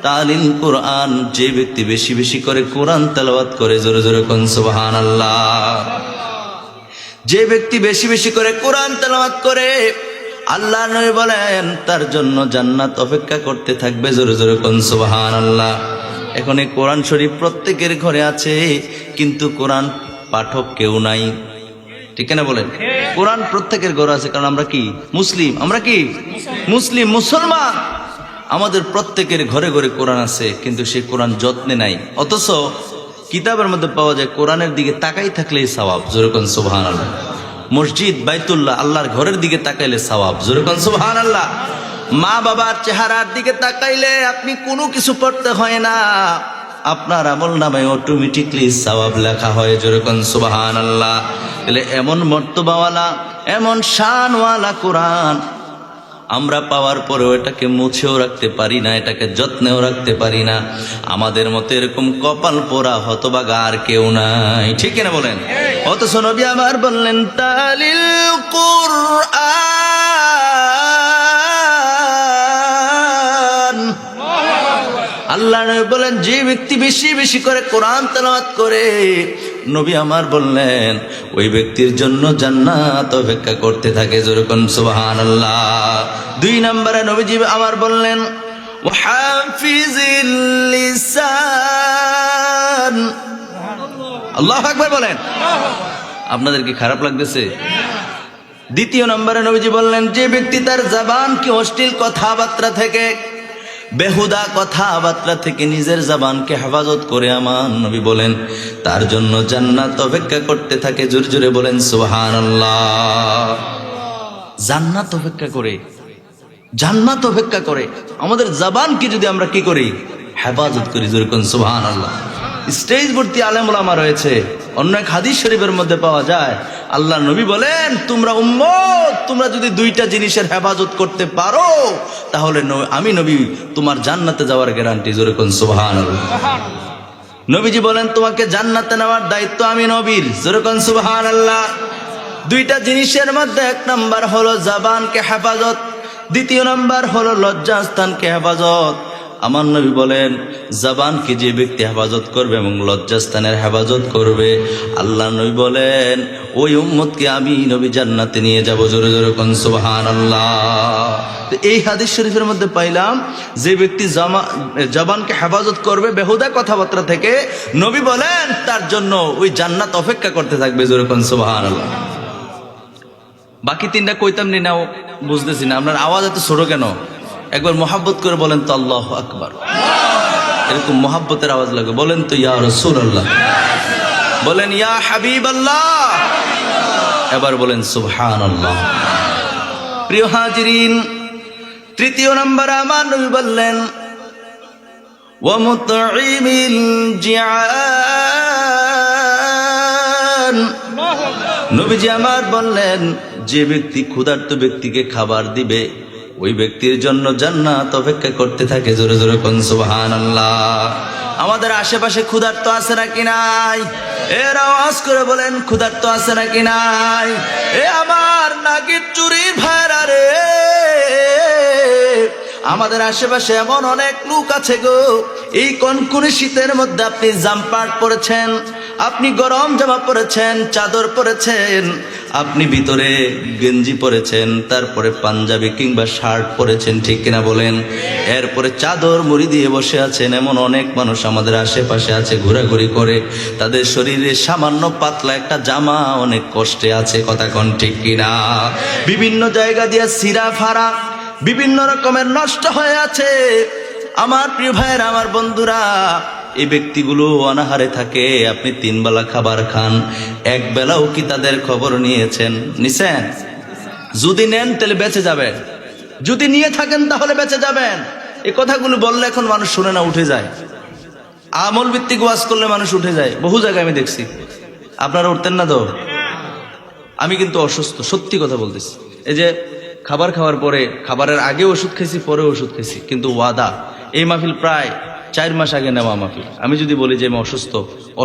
তালিল কোরআন। যে ব্যক্তি বেশি বেশি করে কোরআন তেলাওয়াত করে, জোরে জোরে কোন সুবহানাল্লাহ। যে ব্যক্তি বেশি বেশি করে কোরআন তেলাওয়াত করে, আল্লাহর নবী বলেন তার জন্য জান্নাত অপেক্ষা করতে থাকবে, জোরে জোরে কোন সুবহানাল্লাহ। এখন এই কোরআন শরীফ প্রত্যেকের ঘরে আছে, কিন্তু কোরআন পাঠক কেউ নাই। ঠিক না বলেন? কোরআন প্রত্যেকের ঘরে আছে, কারণ আমরা কি মুসলিম। আমরা কি মুসলিম, মুসলমান। আমাদের প্রত্যেকের ঘরে ঘরে কোরআন আছে, কিন্তু সেই কোরআন যত্নে নাই। অথচ কিতাবের মধ্যে পাওয়া যায় কোরআনের দিকে তাকাই থাকলেই সওয়াব, জোরে কোন সুবহানাল্লাহ। মসজিদ, বাইতুল্লাহ, আল্লাহর ঘরের দিকে তাকাইলে সওয়াব, জোরে কোন সুবহানাল্লাহ। মা বাবার চেহারার দিকে তাকাইলে আপনি কোনো কিছু পড়তে হয় না, আপনার আমল নামায় অটোমেটিকলি সওয়াব লেখা হয়, জোরে কোন সুবহানাল্লাহ। তাহলে এমন মর্তবাওয়ালা, এমন শানওয়ালা কোরআন আমরা পাওয়ার পরেও এটাকে মুছেও রাখতে পারি না, এটাকে যত্নেও রাখতে পারি না। আমাদের মতো এরকম কপাল পোড়া হতভাগা আর কেউ নাই। ঠিক না বলেন? অথচ নবী আমার বললেন তালিল কোরআন। আল্লাহ নবী বলেন যে ব্যক্তি বেশি বেশি করে কোরআন তেলাওয়াত করে, নবী আমার বললেন ওই ব্যক্তির জন্য জান্নাত অপেক্ষা করতে থাকে, যেরকম সুবহানাল্লাহ। 2 নম্বরে নবীজি আমার বললেন ওয়াহাফিজিল লিসান। আল্লাহু আকবার বলেন। আপনাদের কি খারাপ লাগতেছে? 2 নম্বরে নবীজি বললেন যে ব্যক্তি তার জবানকে অশ্লীল কথাবার্তা থেকে, বেহুদা কথাবার্তা থেকে নিজের জবানকে হেফাজত করে, আমার নবী বলেন তার জন্য জান্নাত অপেক্ষা করতে থাকে। জোরে জোরে বলেন সুবহানাল্লাহ। জান্নাত অপেক্ষা করে, জান্নাত অপেক্ষা করে। আমাদের জবানকে যদি আমরা কি করি? হেফাজত করি, জোরে কোন সুবহানাল্লাহ। স্টেজ ভর্তি আলেম ওলামা রয়েছে। অন্য এক হাদিস শরীফের মধ্যে পাওয়া যায় আল্লাহ নবী বলেন তোমরা উম্মত, তোমরা যদি 2টা জিনিসের হেফাজত করতে পারো তাহলে আমি নবী তোমার জান্নাতে যাওয়ার গ্যারান্টি, জোরে কোন সুবহানাল্লাহ। নবীজি বলেন তোমাকে জান্নাতে নেওয়ার দায়িত্ব আমি নবীর, জোরে কোন সুবহানাল্লাহ। 2টা জিনিসের মধ্যে 1 নাম্বার হলো জবানকে হেফাজত, 2 নাম্বার হলো লজ্জাস্থানকে হেফাজত। আমার নবী বলেন জবানকে যে ব্যক্তি হেফাজত করবে এবং লজ্জাস্থানের হেফাজত করবে, আল্লাহ নবী বলেন ওই উম্মতকে আমি নবী জান্নাতে নিয়ে যাব, জোরে জোরে কোন সুবহানাল্লাহ। তো এই হাদিস শরীফের মধ্যে পাইলাম যে ব্যক্তি জবানকে হেফাজত করবে বেহুদা কথাবার্তা থেকে, নবী বলেন তার জন্য ওই জান্নাত অপেক্ষা করতে থাকবে, জোরে কোন সুবহানাল্লাহ। বাকি 3টা কইতাম নি, নাও বুঝতেছি না। আপনার আওয়াজ এত ছোট কেন? একবার মোহাব্বত করে বলেন তো আল্লাহু আকবার। এরকম মোহাব্বতের আওয়াজ লাগে। বলেন তো ইয়া রাসূলুল্লাহ, বলেন ইয়া হাবিবাল্লাহ, এবার বলেন সুবহানাল্লাহ। প্রিয় হাজিরিন, 3 নম্বরে আমার নবী বললেন ওয়া মুতঈমিল জিআন। নবীজি আমার বললেন যে ব্যক্তি ক্ষুধার্ত ব্যক্তিকে খাবার দিবে ওই ব্যক্তির জন্য জান্নাত অপেক্ষা করতে থাকে, জোরে জোরে কোন সুবহানাল্লাহ। আমাদের আশেপাশে ক্ষুধার্ত আছে নাকি নাই? এর আওয়াজ করে বলেন ক্ষুধার্ত আছে নাকি নাই? এ আমার নাগির চুরির ভাইরা রে, আমাদের আশেপাশে এমন অনেক লোক আছে গো, এই কনকনে শীতের মধ্যে আপনি জামপাট পরেছেন, আপনি গরম জামা পরেছেন, চাদর পরেছেন, আপনি ভিতরে গেঞ্জি পরেছেন, তারপরে পাঞ্জাবি কিংবা শার্ট পরেছেন, ঠিক কিনা বলেন? এরপরে চাদর মুড়ি দিয়ে বসে আছেন। এমন অনেক মানুষ আমাদের আশেপাশে আছে, ঘোরাঘুরি করে, তাদের শরীরে সামান্য পাতলা একটা জামা অনেক কষ্টে আছে, কথা কোন ঠিক কিনা? বিভিন্ন জায়গা দিয়ে সিরা ফাড়া, বিভিন্ন রকমের নষ্ট হয়ে আছে। আমার প্রিয় ভাইয়েরা, আমার বন্ধুরা, এই ব্যক্তিগুলো অনাহারে থাকে। আপনি 3 বেলা খাবার খান, এক বেলাও কি তাদের খবর নিয়েছেন? নিছেন? যদি নেন তাহলে বেঁচে যাবেন, যদি নিয়ে থাকেন তাহলে বেঁচে যাবেন। এই কথাগুলো বললে এখন মানুষ শুনে না, উঠে যায়। আমল ভিত্তিক ওয়াজ করলে মানুষ উঠে যায়, বহু জায়গায় আমি দেখছি। আপনারা উঠতেন না তো? আমি কিন্তু অসুস্থ, সত্যি কথা বলতেছি। এই যে খাবার খাওয়ার পরে, খাবারের আগে ওষুধ খেয়েছি, পরে ওষুধ খেয়েছি, কিন্তু ওয়াদা, এই মাহফিল প্রায় 4 মাস আগে নেওয়া মাহফিল। আমি যদি বলি যে আমি অসুস্থ,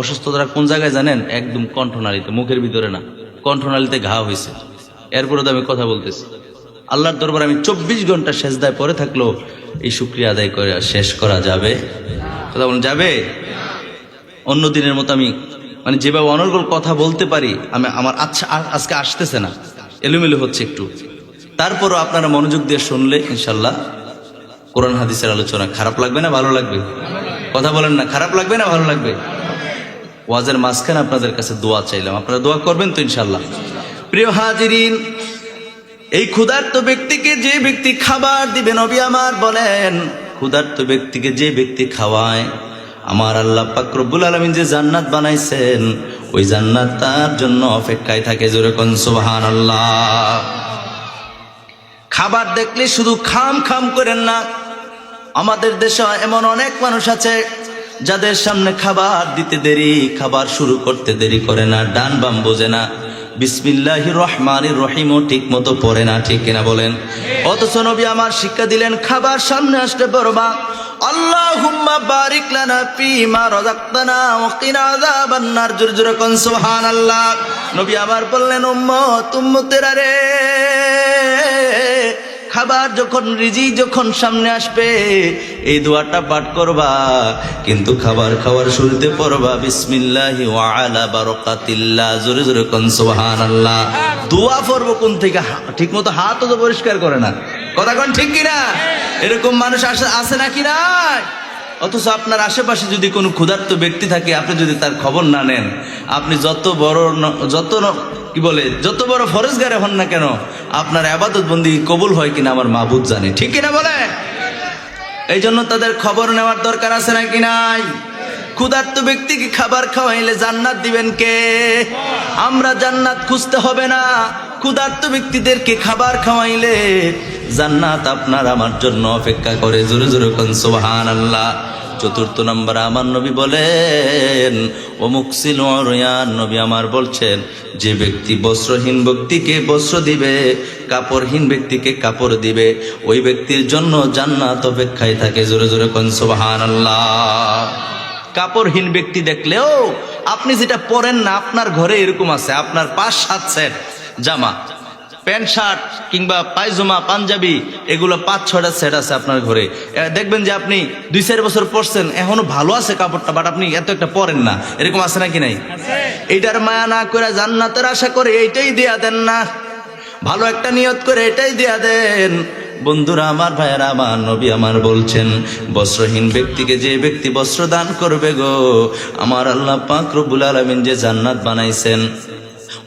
অসুস্থতা কোন জায়গায় জানেন? একদম কণ্ঠনালীতে, মুখের ভিতরে না, কণ্ঠনালীতে ঘা হয়েছে। এরপরে তো আমি কথা বলতেছি। আল্লাহর দরবার আমি 24 ঘন্টা সেজদায় পরে থাকলেও এই শুকরিয়া আদায় করে শেষ করা যাবে? কথা বলুন, যাবে? অন্য দিনের মতো আমি মানে যেভাবে অনর্গল কথা বলতে পারি, আমার আজকে আসতেছে না, এলোমেলো হচ্ছে একটু। তারপরও আপনারা মনোযোগ দিয়ে শুনলে ইনশাল্লাহ কোরআন হাদিসের আলোচনা খারাপ লাগবে না ভালো লাগবে? কথা বলেন না, খারাপ লাগবে না ভালো লাগবে? ওয়াজের মাঝখানে আপনাদের কাছে দোয়া চাইলাম, আপনারা দোয়া করবেন তো ইনশাল্লাহ? প্রিয় হাজিরিন, এই ক্ষুধার্ত ব্যক্তিকে যে ব্যক্তি খাবার দিবে, নবী আমার বলেন, ক্ষুধার্ত ব্যক্তিকে যে ব্যক্তি খাওয়ায়, আমার আল্লাহ পাক রব্বুল আলামিন যে জান্নাত বানাইছেন, ওই জান্নাত তার জন্য অপেক্ষায় থাকে। জোরে কোন সুবহানাল্লাহ। খাবার দেখলে শুধু খাম খাম করেন না। আমাদের দেশে এমন অনেক মানুষ আছে যাদের সামনে খাবার দিতে দেরি, খাবার শুরু করতে দেরি করে না, ডান বাম বোঝে না, বিসমিল্লাহির রহমানির রহিমও ঠিক মতো পড়ে না, ঠিক কিনা বলেন? অথচ নবী আমার শিক্ষা দিলেন, খাবার সামনে আসলে পড়বা আল্লাহুম্মা বারিক লানা ফীমা রাযাকতানা ওয়া কিনা আযাবান নার। জোরে জোরে কোন সুবহানাল্লাহ। নবী আমার বললেন, উম্মতেরা রে, খাবার যখন, রিজিক যখন সামনে আসবে, এই দোয়াটা পাঠ করবা, কিন্তু খাবার খাওয়ার শুরুতে পড়বা বিসমিল্লাহি ওয়া আলা বারাকাতিল্লাহ। জোরে জোরে কোন সুবহানাল্লাহ। দোয়া পড়বো কোন থেকে? ঠিক মতো হাতও তো পরিষ্কার করে না, কথা কোন ঠিক কিনা? এরকম মানুষ আছে নাকি নাই? অথচ আপনার আশেপাশে যদি কোনো ক্ষুধার্ত ব্যক্তি থাকে, আপনি যদি তার খবর না নেন, আপনি যত বড় ফরজগারে হন না কেন, আপনার ইবাদত বন্দেগী কবুল হয় কিনা আমার মাবুদ জানে, ঠিক কিনা বলে? এই জন্য তাদের খবর নেওয়ার দরকার আছে নাকি নাই? ক্ষুধার্ত ব্যক্তিকে খাবার খাওয়াইলে জান্নাত দিবেন কে? আমরা জান্নাত খুঁজতে হবে না, ক্ষুধার্ত ব্যক্তিদেরকে খাবার খাওয়াইলে জান্নাত আপনার আমার জন্য অপেক্ষা করে। জোরে জোরে কোন সুবহানাল্লাহ। 4 নম্বর আমার নবী বলেন, ও মুকসিল উরয়ান, নবী আমার বলছেন, যে ব্যক্তি বস্ত্রহীন ব্যক্তিকে বস্ত্র দিবে, কাপড়হীন ব্যক্তিকে কাপড় দিবে, ওই ব্যক্তির জন্য জান্নাত অপেক্ষায় থাকে। জোরে জোরে কোন সুবহানাল্লাহ। কাপড়হীন ব্যক্তি দেখলেও, আপনি যেটা পরেন না, আপনার ঘরে এরকম আছে, আপনার 5-7 সেট জামা, প্যান্ট শার্ট কিংবা পায়জামা পাঞ্জাবি, এগুলো 5-6টা সেট আছে আপনার ঘরে। দেখবেন যে আপনি 2-4 বছর পরছেন, এখনো ভালো আছে কাপড়টা, বাট আপনি এত একটা পরেন না, এরকম আছে নাকি নাই? এইটার মায়া না করে জান্নাতের আশা করে এইটাই দেয়া দেন না, ভালো একটা নিয়ত করে এটাই দেয়া দেন। বন্ধুরা আমার, ভাইয়েরা আমার, নবী আমার বলছেন, বস্ত্রহীন ব্যক্তিকে যে ব্যক্তি বস্ত্র দান করবে গো, আমার আল্লাহ পাক রব্বুল আলামিন যে জান্নাত বানাইছেন,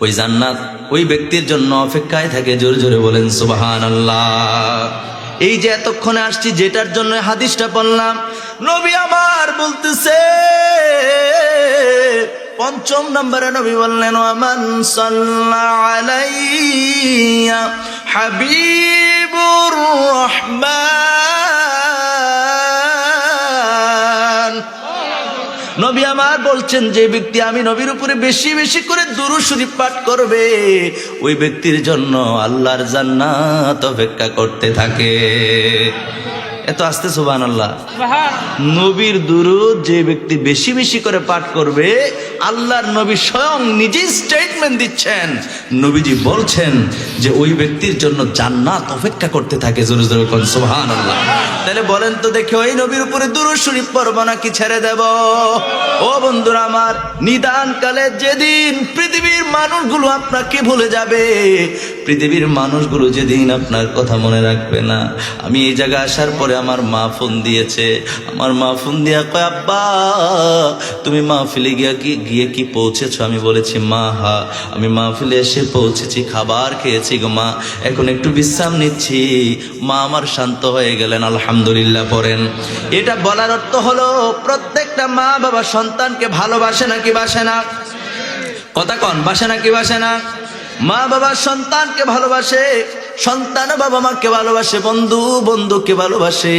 ওই জান্নাত ওই ব্যক্তির জন্য অপেক্ষায় থাকে। জোরে জোরে বলেন সুবহানাল্লাহ। এই যে এতক্ষণে আসছি, যেটার জন্য হাদিসটা বললাম, নবী আমার বলতেছে, 5 নম্বরে নবী বললেন, ওয়ামান সাল্লা আলাইয়া হাবিবুর রহমান। নবী আমার বলছেন, যে ব্যক্তি আমি নবীর উপরে বেশি বেশি করে দুরূদ শরীফ পাঠ করবে, ওই ব্যক্তির জন্য আল্লাহর জান্নাত অপেক্ষা করতে থাকে। এত আস্তে সুবহানাল্লাহ। নবীর দুরূদ যে ব্যক্তি বেশি বেশি করে পাঠ করবে, আল্লাহর নবী স্বয়ং নিজেই স্টেটমেন্ট দিচ্ছেন, নবীজি বলছেন যে ওই ব্যক্তির জন্য জান্নাত অপেক্ষা করতে থাকে। জোরে জোরে কোন সুবহানাল্লাহ। তাহলে বলেন তো দেখি, ওই নবীর উপরে দুরূদ শরীফ পড়ব নাকি ছেড়ে দেব? ও বন্ধুরা আমার, নিদান কালে যেদিন পৃথিবীর মানুষগুলো আপনাকে ভুলে যাবে, পৃথিবীর মানুষগুলো যেদিন আপনার কথা মনে রাখবে না। আমি এই জায়গায় আসার পরে আমার মা ফোন দিয়েছে, আমার মা ফোন দিয়া কয়, আব্বা তুমি মাহফিলে গিয়ে কি পৌঁছেছো? আমি বলেছি মা হা, আমি মাহফিলে এসে পৌঁছেছি, খাবার খেয়েছি গো মা, এখন একটু বিশ্রাম নিচ্ছি। মা আমার শান্ত হয়ে গেলেন, আলহামদুলিল্লাহ পড়েন। এটা বলার অর্থ হলো প্রত্যেকটা মা বাবা সন্তানকে ভালোবাসে নাকি বাসে না? কথা কন, বাসে নাকি বাসে না? মা বাবা সন্তানকে ভালোবাসে, সন্তান বাবা মাকে ভালোবাসে, বন্ধু বন্ধুকে ভালোবাসে,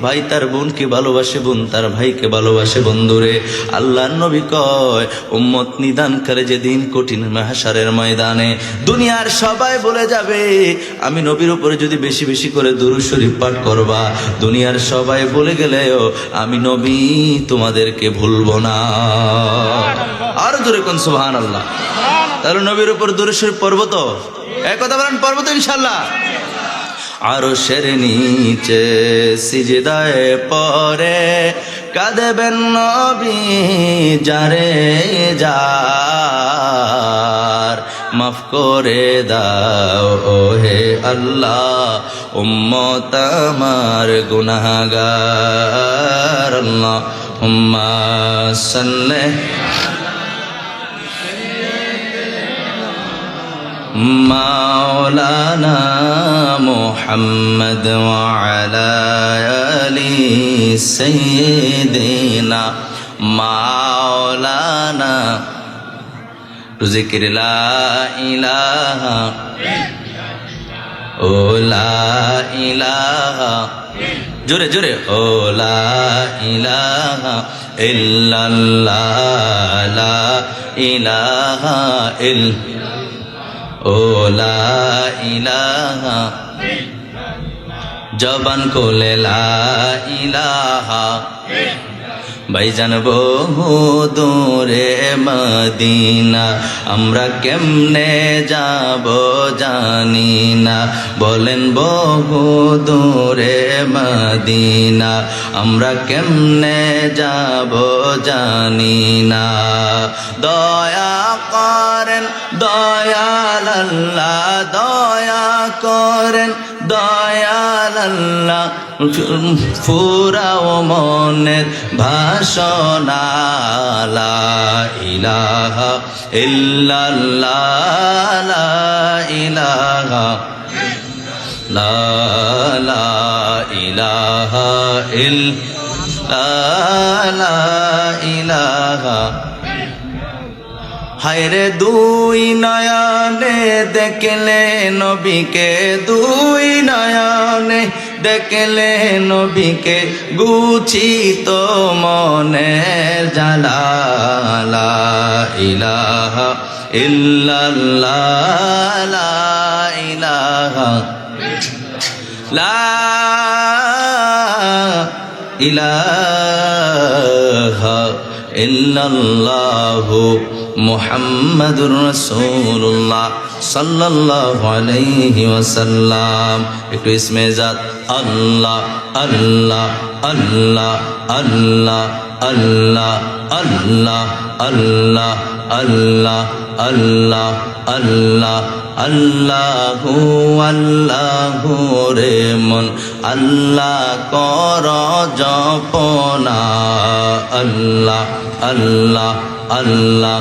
ভাই তার বোনকে ভালোবাসে, বোন তার ভাইকে ভালোবাসে। বন্ধুরে, আল্লাহর নবী কয়, উম্মত নিদানকালে যেদিন কঠিন মাহশারের ময়দানে দুনিয়ার সবাই বলে যাবে, আমি নবীর উপরে যদি বেশি বেশি করে দুরূদ শরীফ পাঠ করবা, দুনিয়ার সবাই বলে গেলেও আমি নবী তোমাদেরকে ভুলবো না। আর জোরে কোন সুবহানাল্লাহ। তাহলে নবীর উপর দুরূদ শরীফ পড়ব তো? এক কথা বলেন, পড়ব তো ইনশাআল্লাহ? আরশের নিচে সিজদায় পড়ে কাঁদবেন নবী যারে যার, মাফ করে দাও ওহে আল্লাহ উম্মত আমার গুনাহগার। আল্লাহুম্মা সাল্লি মাওলানা মুহাম্মদ ওয়া আলা আলি সাইয়্যিদিনা মাওলানা। জিকির লা ইলাহা ও লা ইলাহা, জোরে জোরে, ও লা ইলাহা ইল্লাল্লাহ, লা ইলাহা ও লা ইলাহা, জবান কোলে লা ইলাহা। ভাইজান বহু দূরে মদিনা, আমরা কেমনে যাব জানি না, বলেন বহু দূরে মদিনা, আমরা কেমনে যাব জানি না। দয়া করেন দয়াল আল্লাহ, দয়া করেন দয়াল আল্লাহ, ফুরাও মনের ভাষণা, লা ইলাহা ইল্লাল্লাহ, লা ইলাহা, লা ইলাহা ইল্লাল্লাহ, লা ইলাহা। হায়রে দুই নয়নে দেখলে নবীকে, দুই নয়নে দেখলে নবীকে, গুছিত মনের জালা, লা ইলাহা ইল্লাল্লাহ, লা ইলাহা, লা ইলাহা ইল্লাল্লাহু মুহাম্মাদুর রাসূলুল্লাহ সাল্লাল্লাহু আলাইহি ওয়াসাল্লাম। একটু ইসমে জাত আল্লাহ আল্লাহ আল্লাহ আল্লাহ আল্লাহ আল্লাহ আল্লাহ আল্লাহ আল্লাহ আল্লাহ আল্লাহু আল্লাহু রে মন আল্লাহ কর জপনা, আল্লাহ আল্লাহ আল্লাহ।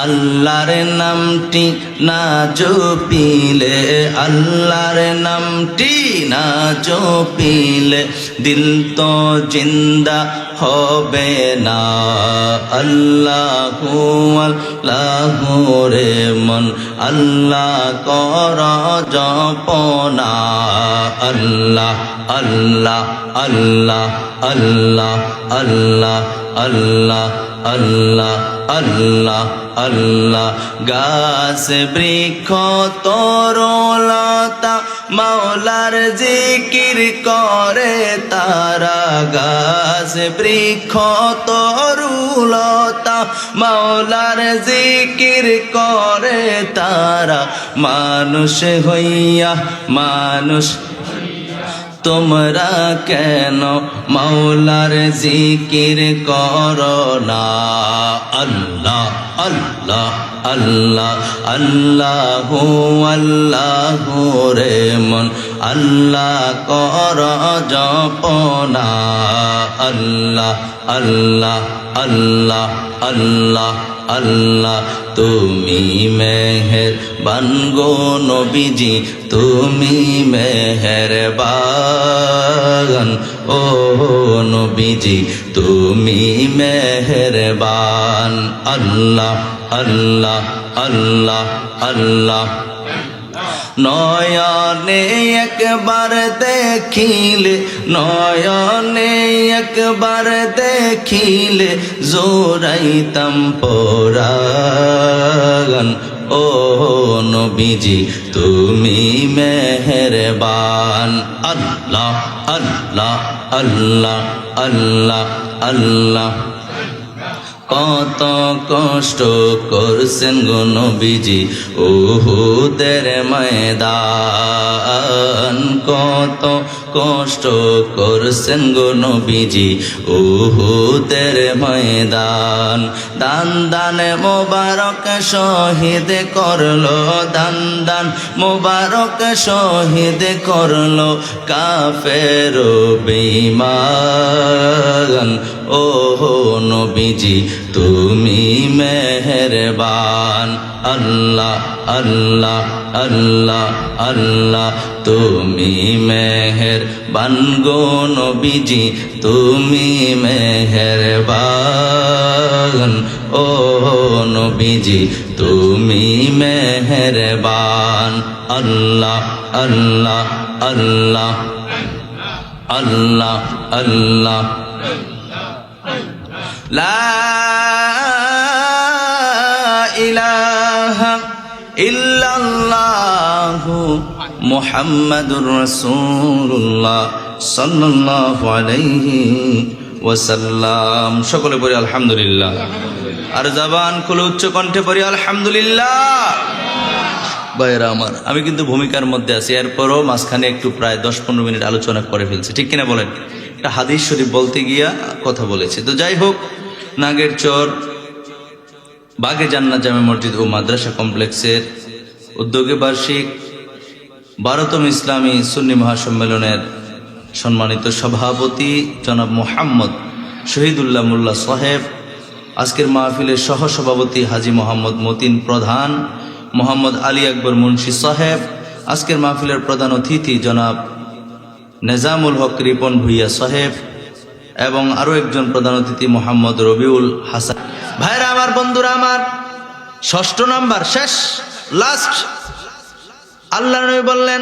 আল্লাহর নামটি না জপিলে, আল্লাহর নামটি না জপিলে দিল তো জিন্দা হবে না। আল্লাহু আল্লাহু রে মন আল্লাহ কর জপনা, আল্লাহ আল্লাহ আল্লাহ আল্লাহ আল্লাহ আল্লাহ আল্লাহ আল্লাহ আল্লাহ। গাছ বৃক্ষ তরলতা মাওলার জিকির করে তারা, গাছ বৃক্ষ তরুলতা মাওলার জিকির করে তারা। মানুষ হইয়া মানুষ তোমরা কেন মাওলার জিকির করো না আল্লাহ আল্লাহ আল্লাহ আল্লাহু আল্লাহু রে মন আল্লাহ কর জপনা আল্লাহ আল্লাহ আল্লাহ আল্লাহ আল্লাহ তুমি মেহেরবান গো নবীজি তুমি মেহেরবান ও নবীজি তুমি মেহেরবান আল্লাহ আল্লাহ আল্লাহ আল্লাহ নয়নে একবার দেখিলে নয়নে একবার দেখিলে জোরাইতাম পরাণ ও নবীজি তুমি মেহেরবান আল্লাহ আল্লাহ আল্লাহ আল্লাহ আল্লাহ কত কষ্ট করছেন গো নবীজি উহুদের ময়দান কত কষ্ট করছেন গো নবীজি উহুদের ময়দান দান দান মোবারক শহীদ করলো দান দান মোবারক শহীদ করলো কাফের বেঈমান ও নবীজি তুমি মেহেরবান আল্লাহ আল্লাহ আল্লাহ আল্লাহ তুমি মেহেরবান গো নবীজি তুমি মেহেরবান ও নবীজি তুমি মেহেরবান আল্লাহ আল্লাহ আল্লাহ আল্লাহ আল্লাহ লা ইলাহা ইল্লাল্লাহু মুহাম্মাদুর রাসূলুল্লাহ সাল্লাল্লাহু আলাইহি ওয়াসাল্লাম। সকলে পড়ি আলহামদুলিল্লাহ, আর জবান খুলে উচ্চ কণ্ঠে পড়ি আলহামদুলিল্লাহ। ভাইরা আমার, আমি কিন্তু ভূমিকার মধ্যে আছি, এরপরও মাঝখানে একটু প্রায় 10-15 মিনিট আলোচনা করে ফেলছি, ঠিক কিনা বলেন? একটা হাদিস শরীফ বলতে গিয়া কথা বলেছি। তো যাই হোক, নাগেরচর বাগে জান্নাত জামে মসজিদ ও মাদ্রাসা কমপ্লেক্সের উদ্যোগে বার্ষিক 12তম ইসলামী সুন্নি মহাসম্মেলনের সম্মানিত সভাপতি জনাব মোহাম্মদ শহীদুল্লাহ মোল্লা সাহেব, আজকের মাহফিলের সহসভাপতি হাজী মোহাম্মদ মতিন প্রধান, মোহাম্মদ আলী আকবর মুন্সি সাহেব, আজকের মাহফিলের প্রধান অতিথি জনাব নেজামুল হক রিপন ভুইয়া সাহেব এবং আরও একজন প্রধান অতিথি মোহাম্মদ রবিউল হাসান। ভাইরা আমার, বন্ধুরা আমার, 6 নাম্বার শেষ, লাস্ট। আল্লাহ নবী বললেন,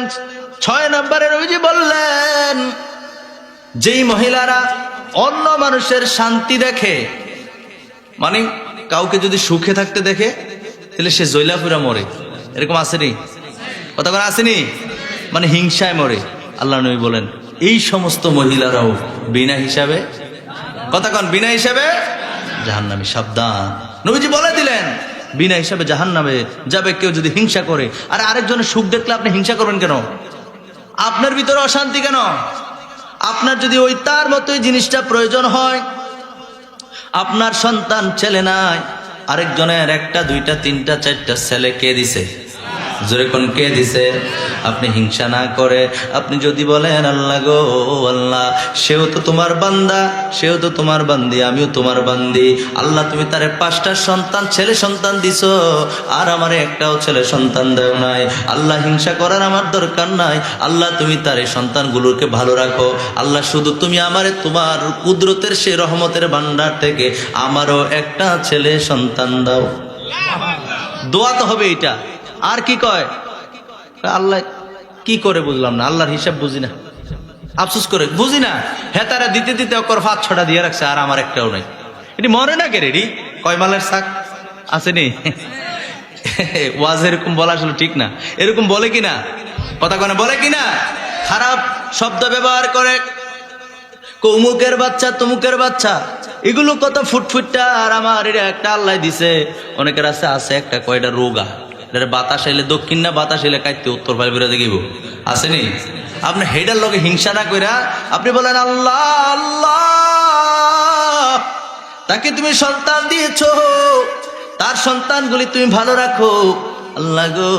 6 নম্বরে নবীজি বললেন, যেই মহিলারা অন্য মানুষের শান্তি দেখে, মানে কাউকে যদি সুখে থাকতে দেখে তাহলে সে জৈলাপুরা মরে, এরকম আসেনি? কথা করে আসেনি? মানে হিংসায় মরে। আল্লাহ নবী বলেন, এই সমস্ত মহিলারাও বিনা হিসাবে, কথা কন, বিনা হিসাবে জাহান্নামী। সাবধান, নবীজি বলে দিলেন বিনা হিসাবে জাহান্নামে যাবে কেউ যদি হিংসা করে। আর আরেকজনের সুখ দেখলে আপনি হিংসা করবেন কেন? আপনার ভিতরে অশান্তি কেন? আপনার যদি ওই তার মতোই জিনিসটা প্রয়োজন হয়, আপনার সন্তান ছেলে নাই, আরেকজনের 1টা 2টা 3টা 4টা ছেলে কে দিছে? জোরে কোন কে দিছে? আপনি হিংসা না করে আপনি যদি বলেন, আল্লাহ গো আল্লাহ, সেও তো তোমার বান্দা, সেও তো তোমার বান্দি, আমিও তোমার বান্দি, আল্লাহ তুমি তারে 5টা সন্তান ছেলে সন্তান দিছো, আর আমারে 1টাও ছেলে সন্তান দেও নাই। আল্লাহ হিংসা করার আমার দরকার নাই, আল্লাহ তুমি তার এই সন্তানগুলোকে ভালো রাখো। আল্লাহ শুধু তুমি আমারে তোমার কুদরতের সেই রহমতের ভান্ডার থেকে আমারও 1টা ছেলে সন্তান দাও। দোয়া তো হবে এটা। আর কি কয়? আল্লাহ কি করে বুঝলাম না, আল্লাহর হিসাব বুঝি না, আফসোস করে বুঝি না। হ্যাঁ, তারা দিতে দিতে ওর 5-6টা দিয়ে রাখছে, আর আমার 1টাও নাই। এটি মরে না কে রেডি? কয় মালের শাক আসেনি? ওয়াজ এরকম বলা আসলে ঠিক না। এরকম বলে কিনা? কথা কনে বলে কিনা? খারাপ শব্দ ব্যবহার করে, অমুকের বাচ্চা তমুকের বাচ্চা, এগুলো কত ফুটফুটটা, আর আমার এটা একটা আল্লাহ দিছে। অনেকের আছে একটা কয়টা রোগা, বাতাস এলে দক্ষিণ না বাতাস এলে কাইতে উত্তর পাল বেরোতে গিব, আসেনি? আপনি হেডার লগে হিংসা না কইরা আপনি বলেন আল্লাহ আল্লাহ, তাকে তুমি সন্তান দিয়েছো, তার সন্তানগুলি তুমি ভালো রাখো। আল্লাহ গো,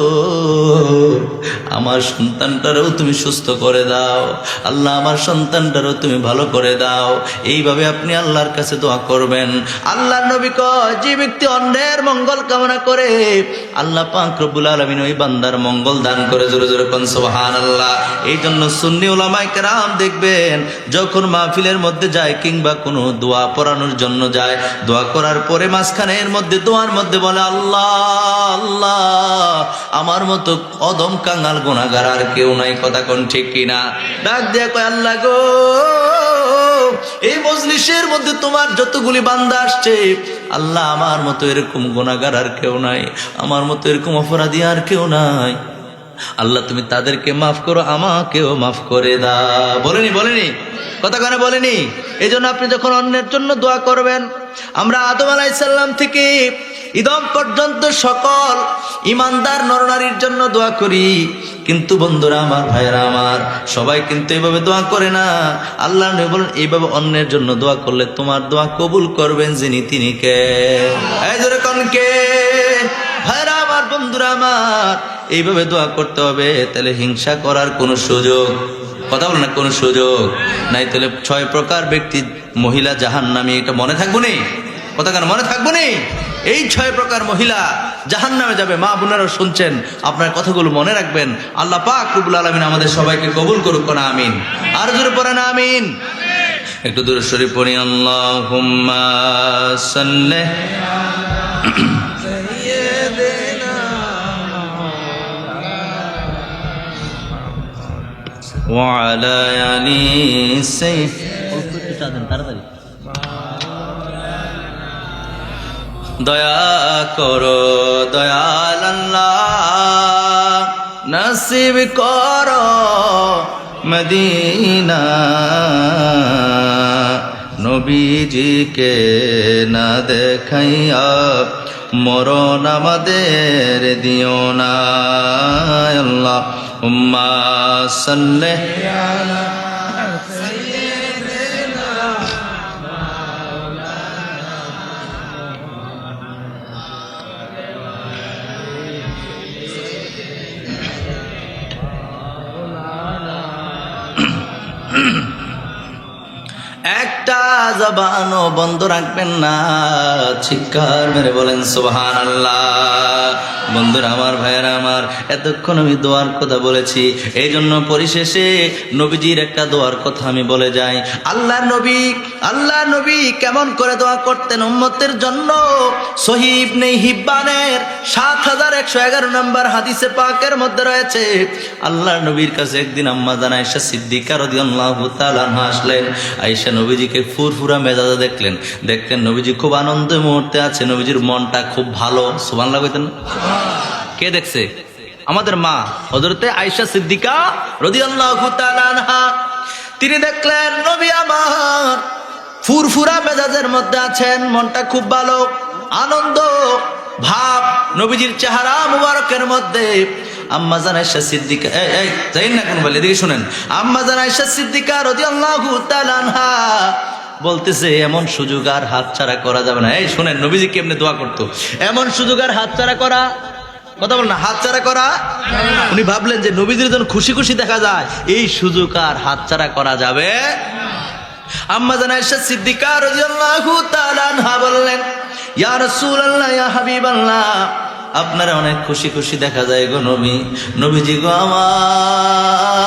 আমার সন্তানটারও তুমি সুস্থ করে দাও। আল্লাহ, আমার সন্তানটারও তুমি ভালো করে দাও। এইভাবে আপনি আল্লাহর কাছে দোয়া করবেন। আল্লাহর নবী কয়, যে ব্যক্তি অন্যের মঙ্গল কামনা করে আল্লাহ পাক রব্বুল আলামিন ওই বান্দার মঙ্গল দান করে। জোরে জোরে কোন সুবহানাল্লাহ। এই জন্য সুন্নি উলামায়ে কেরাম দেখবেন, যখন মাহফিলের মধ্যে যায় কিংবা কোনো দোয়া পড়ানোর জন্য যায়, দোয়া করার পরে মাঝখানের মধ্যে দোয়ার মধ্যে বলে আল্লাহ আল্লাহ, আমার মতো অদম কাঙ্গাল গুনাহগার আর কেউ নাই। কথা কোন ঠিক কিনা? ডাক দিয়া কয়, আল্লাহ গো, এই মজলিসের মধ্যে তোমার যতগুলি বান্দা আসছে, আল্লাহ আমার মতো এরকম গুনাহগার আর কেউ নাই, আমার মতো এরকম অপরাধী আর কেউ নাই। আল্লাহ তুমি তাদেরকে মাফ করো, আমাকেও মাফ করে দাও। বলেনি বলেনি? কথা কানে বলেনি? এই জন্য আপনি যখন অন্যের জন্য দোয়া করবেন, আমরা আদম আলাইহিস সালাম থেকে ইদম পর্যন্ত সকল ইমানদার নরনারীর জন্য দোয়া করি, কিন্তু বন্ধুরা আমার, ভাইয়েরা আমার, সবাই কিন্তু এইভাবে দোয়া করে না। আল্লাহ নবী বলেন, এইভাবে অন্যের জন্য দোয়া করলে তোমার দোয়া কবুল করবেন যিনি, তিনি কে? এই জোরে কোন কে? ভাইয়েরা আমার, বন্ধুরা আমার, এইভাবে দোয়া করতে হবে। তাহলে হিংসা করার কোনো সুযোগ, কথা বলে না, কোনো সুযোগ নাই। তাহলে 6 প্রকার ব্যক্তি মহিলা জাহান্নামী, এটা মনে থাকবো নি? কথা কেন মনে থাকবো নি? এই 6 প্রকার মহিলা জাহান্নামে যাবে। মা বোনেরা শুনছেন, আপনার কথাগুলো মনে রাখবেন। আল্লাহ পাক রব্বুল আলামিন আমাদের সবাইকে কবুল করুক না, আমিন। আর জোরে পড়েন আমিন। একটু দূরে শরীফ পড়ি, আল্লাহুম্মা সাল্লি ওয়া আলা আলি সাইয়্যিদিনা। দয়া করো দয়াল আল্লাহ, নসিব করো মদিনা, নবীজিকে না দেখাইয়া মরণ আমাদের দিও না। আল্লাহুম্মা সাল্লি আলা একটা জবানও বন্ধ রাখবেন না, চিৎকার মেরে বলেন সুবহানাল্লাহ। বন্ধুরা আমার, ভাইয়েরা আমার, এতক্ষণ আমি দোয়ার কথা বলেছি, এই জন্য পরিশেষে নবীজির একটা দোয়ার কথা আমি বলে যাই। আল্লাহ নবী কেমন করে দোয়া করতেন উম্মতের জন্য? সহিহ ইবনে হিব্বানের 7111 নম্বর হাদিসে পাকের মধ্যে রয়েছে, আল্লাহ নবীর কাছে একদিন আম্মা জান আয়েশা সিদ্দিকা রাদিয়াল্লাহু তাআলা আনহা আসলেন। আয়েশা নবীজিকে ফুরফুরা মেজাজে দেখলেন নবীজি খুব আনন্দের মুহূর্তে আছে, নবীজির মনটা খুব ভালো। সুবহানাল্লাহ কইতেন না? কে দেখছে? আমাদের মা হযরতে আয়েশা সিদ্দিকা রাদিয়াল্লাহু তাআলা আনহা। তিনি দেখলেন নবী আমার ফুরফুরা মেজাজের মধ্যে আছেন, মনটা খুব ভালো, আনন্দ ভাব নবীজির চেহারা মুবারকের মধ্যে। আম্মা জান আয়েশা সিদ্দিকা, এই যাইন না কোন বলে, এদিকে শুনেন। আম্মা জান আয়েশা সিদ্দিকা রাদিয়াল্লাহু তাআলা আনহা বলতেছে, এমন সুযোগ আর হাতছাড়া করা যাবে না। এই শুনেন, নবীজি কেমনে দোয়া করতো। এমন সুযোগ আর হাতছাড়া করা, কথা বল না, হাতছাড়া করা। উনি ভাবলেন যে নবীজির জন্য খুশি খুশি দেখা যায়, এই সুযোগ আর হাতছাড়া করা যাবে। আম্মা জান আয়েশা সিদ্দিকা রাদিয়াল্লাহু তাআলা আনহা বললেন, ইয়া রাসূলুল্লাহ, ইয়া হাবিবাল্লাহ, আপনারা অনেক খুশি খুশি দেখা যায় গো নবী। নবীজি গো আমার,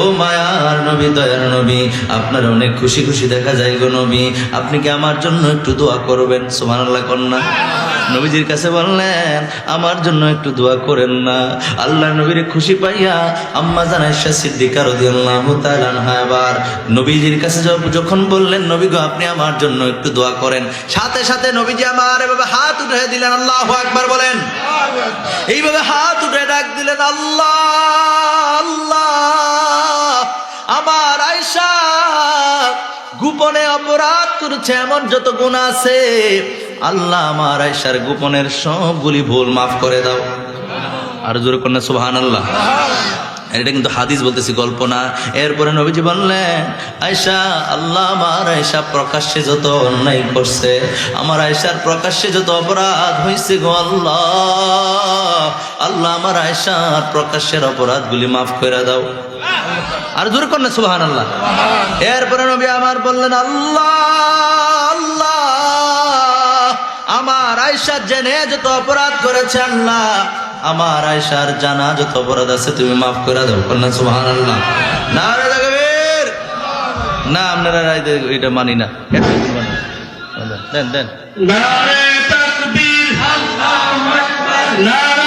ও মায়ার নবী, দয়ার নবী, আপনারা অনেক খুশি খুশি দেখা যায় গো নবী, আপনি কি আমার জন্য একটু দোয়া করবেন? সুবহানাল্লাহ কন্যা। নবীজির কাছে বললেন, আমার জন্য একটু দোয়া করেন না। আল্লাহ নবীর খুশি পাইয়া আম্মা জান আয়েশা সিদ্দিকা রাদিয়াল্লাহু তাআলা আনহা আবার নবীজির কাছে যখন বললেন, নবী গো আপনি আমার জন্য একটু দোয়া করেন, সাথে সাথে নবীজি আমার এভাবে হাত উঠিয়ে দিলেন। আল্লাহু আকবার বলেন। এইভাবে হাত উঠে ডাক দিলেন, আল্লাহ আল্লাহ, আমার আয়েশা গোপনে অপরাধ করেছে, এমন যত গুনাহ আছে, আল্লাহ আমার আয়েশার গোপনের সবগুলি ভুল মাফ করে দাও। আর জোরে কন্যা সুবহানাল্লাহ। আর এটা কিন্তু হাদিস বলতেছি, গল্প না। এরপরে নবীজি বললেন, আয়েশা, আল্লাহ আমার আয়েশা প্রকাশ্যে যত অন্যায় করছে, আমার আয়েশার প্রকাশ্যে যত অপরাধ হয়েছে গো আল্লাহ, আল্লাহ আমার আয়েশার প্রকাশ্যের অপরাধগুলি মাফ করে দাও। আর জোরে কর না সুবহানাল্লাহ। এরপরে নবী আমার বললেন, আল্লাহ আল্লাহ, আমার আয়েশা জেনে যত অপরাধ করেছে আল্লাহ, আমার আয়েশার জানা যত অপরাধ আছে তুমি মাফ করে দাও। কর না সুবহানাল্লাহ। নারে তাকবীর। না আপনারা এটা মানি না, দেন দেন। নারে তাকবীর, আল্লাহু আকবার, নারে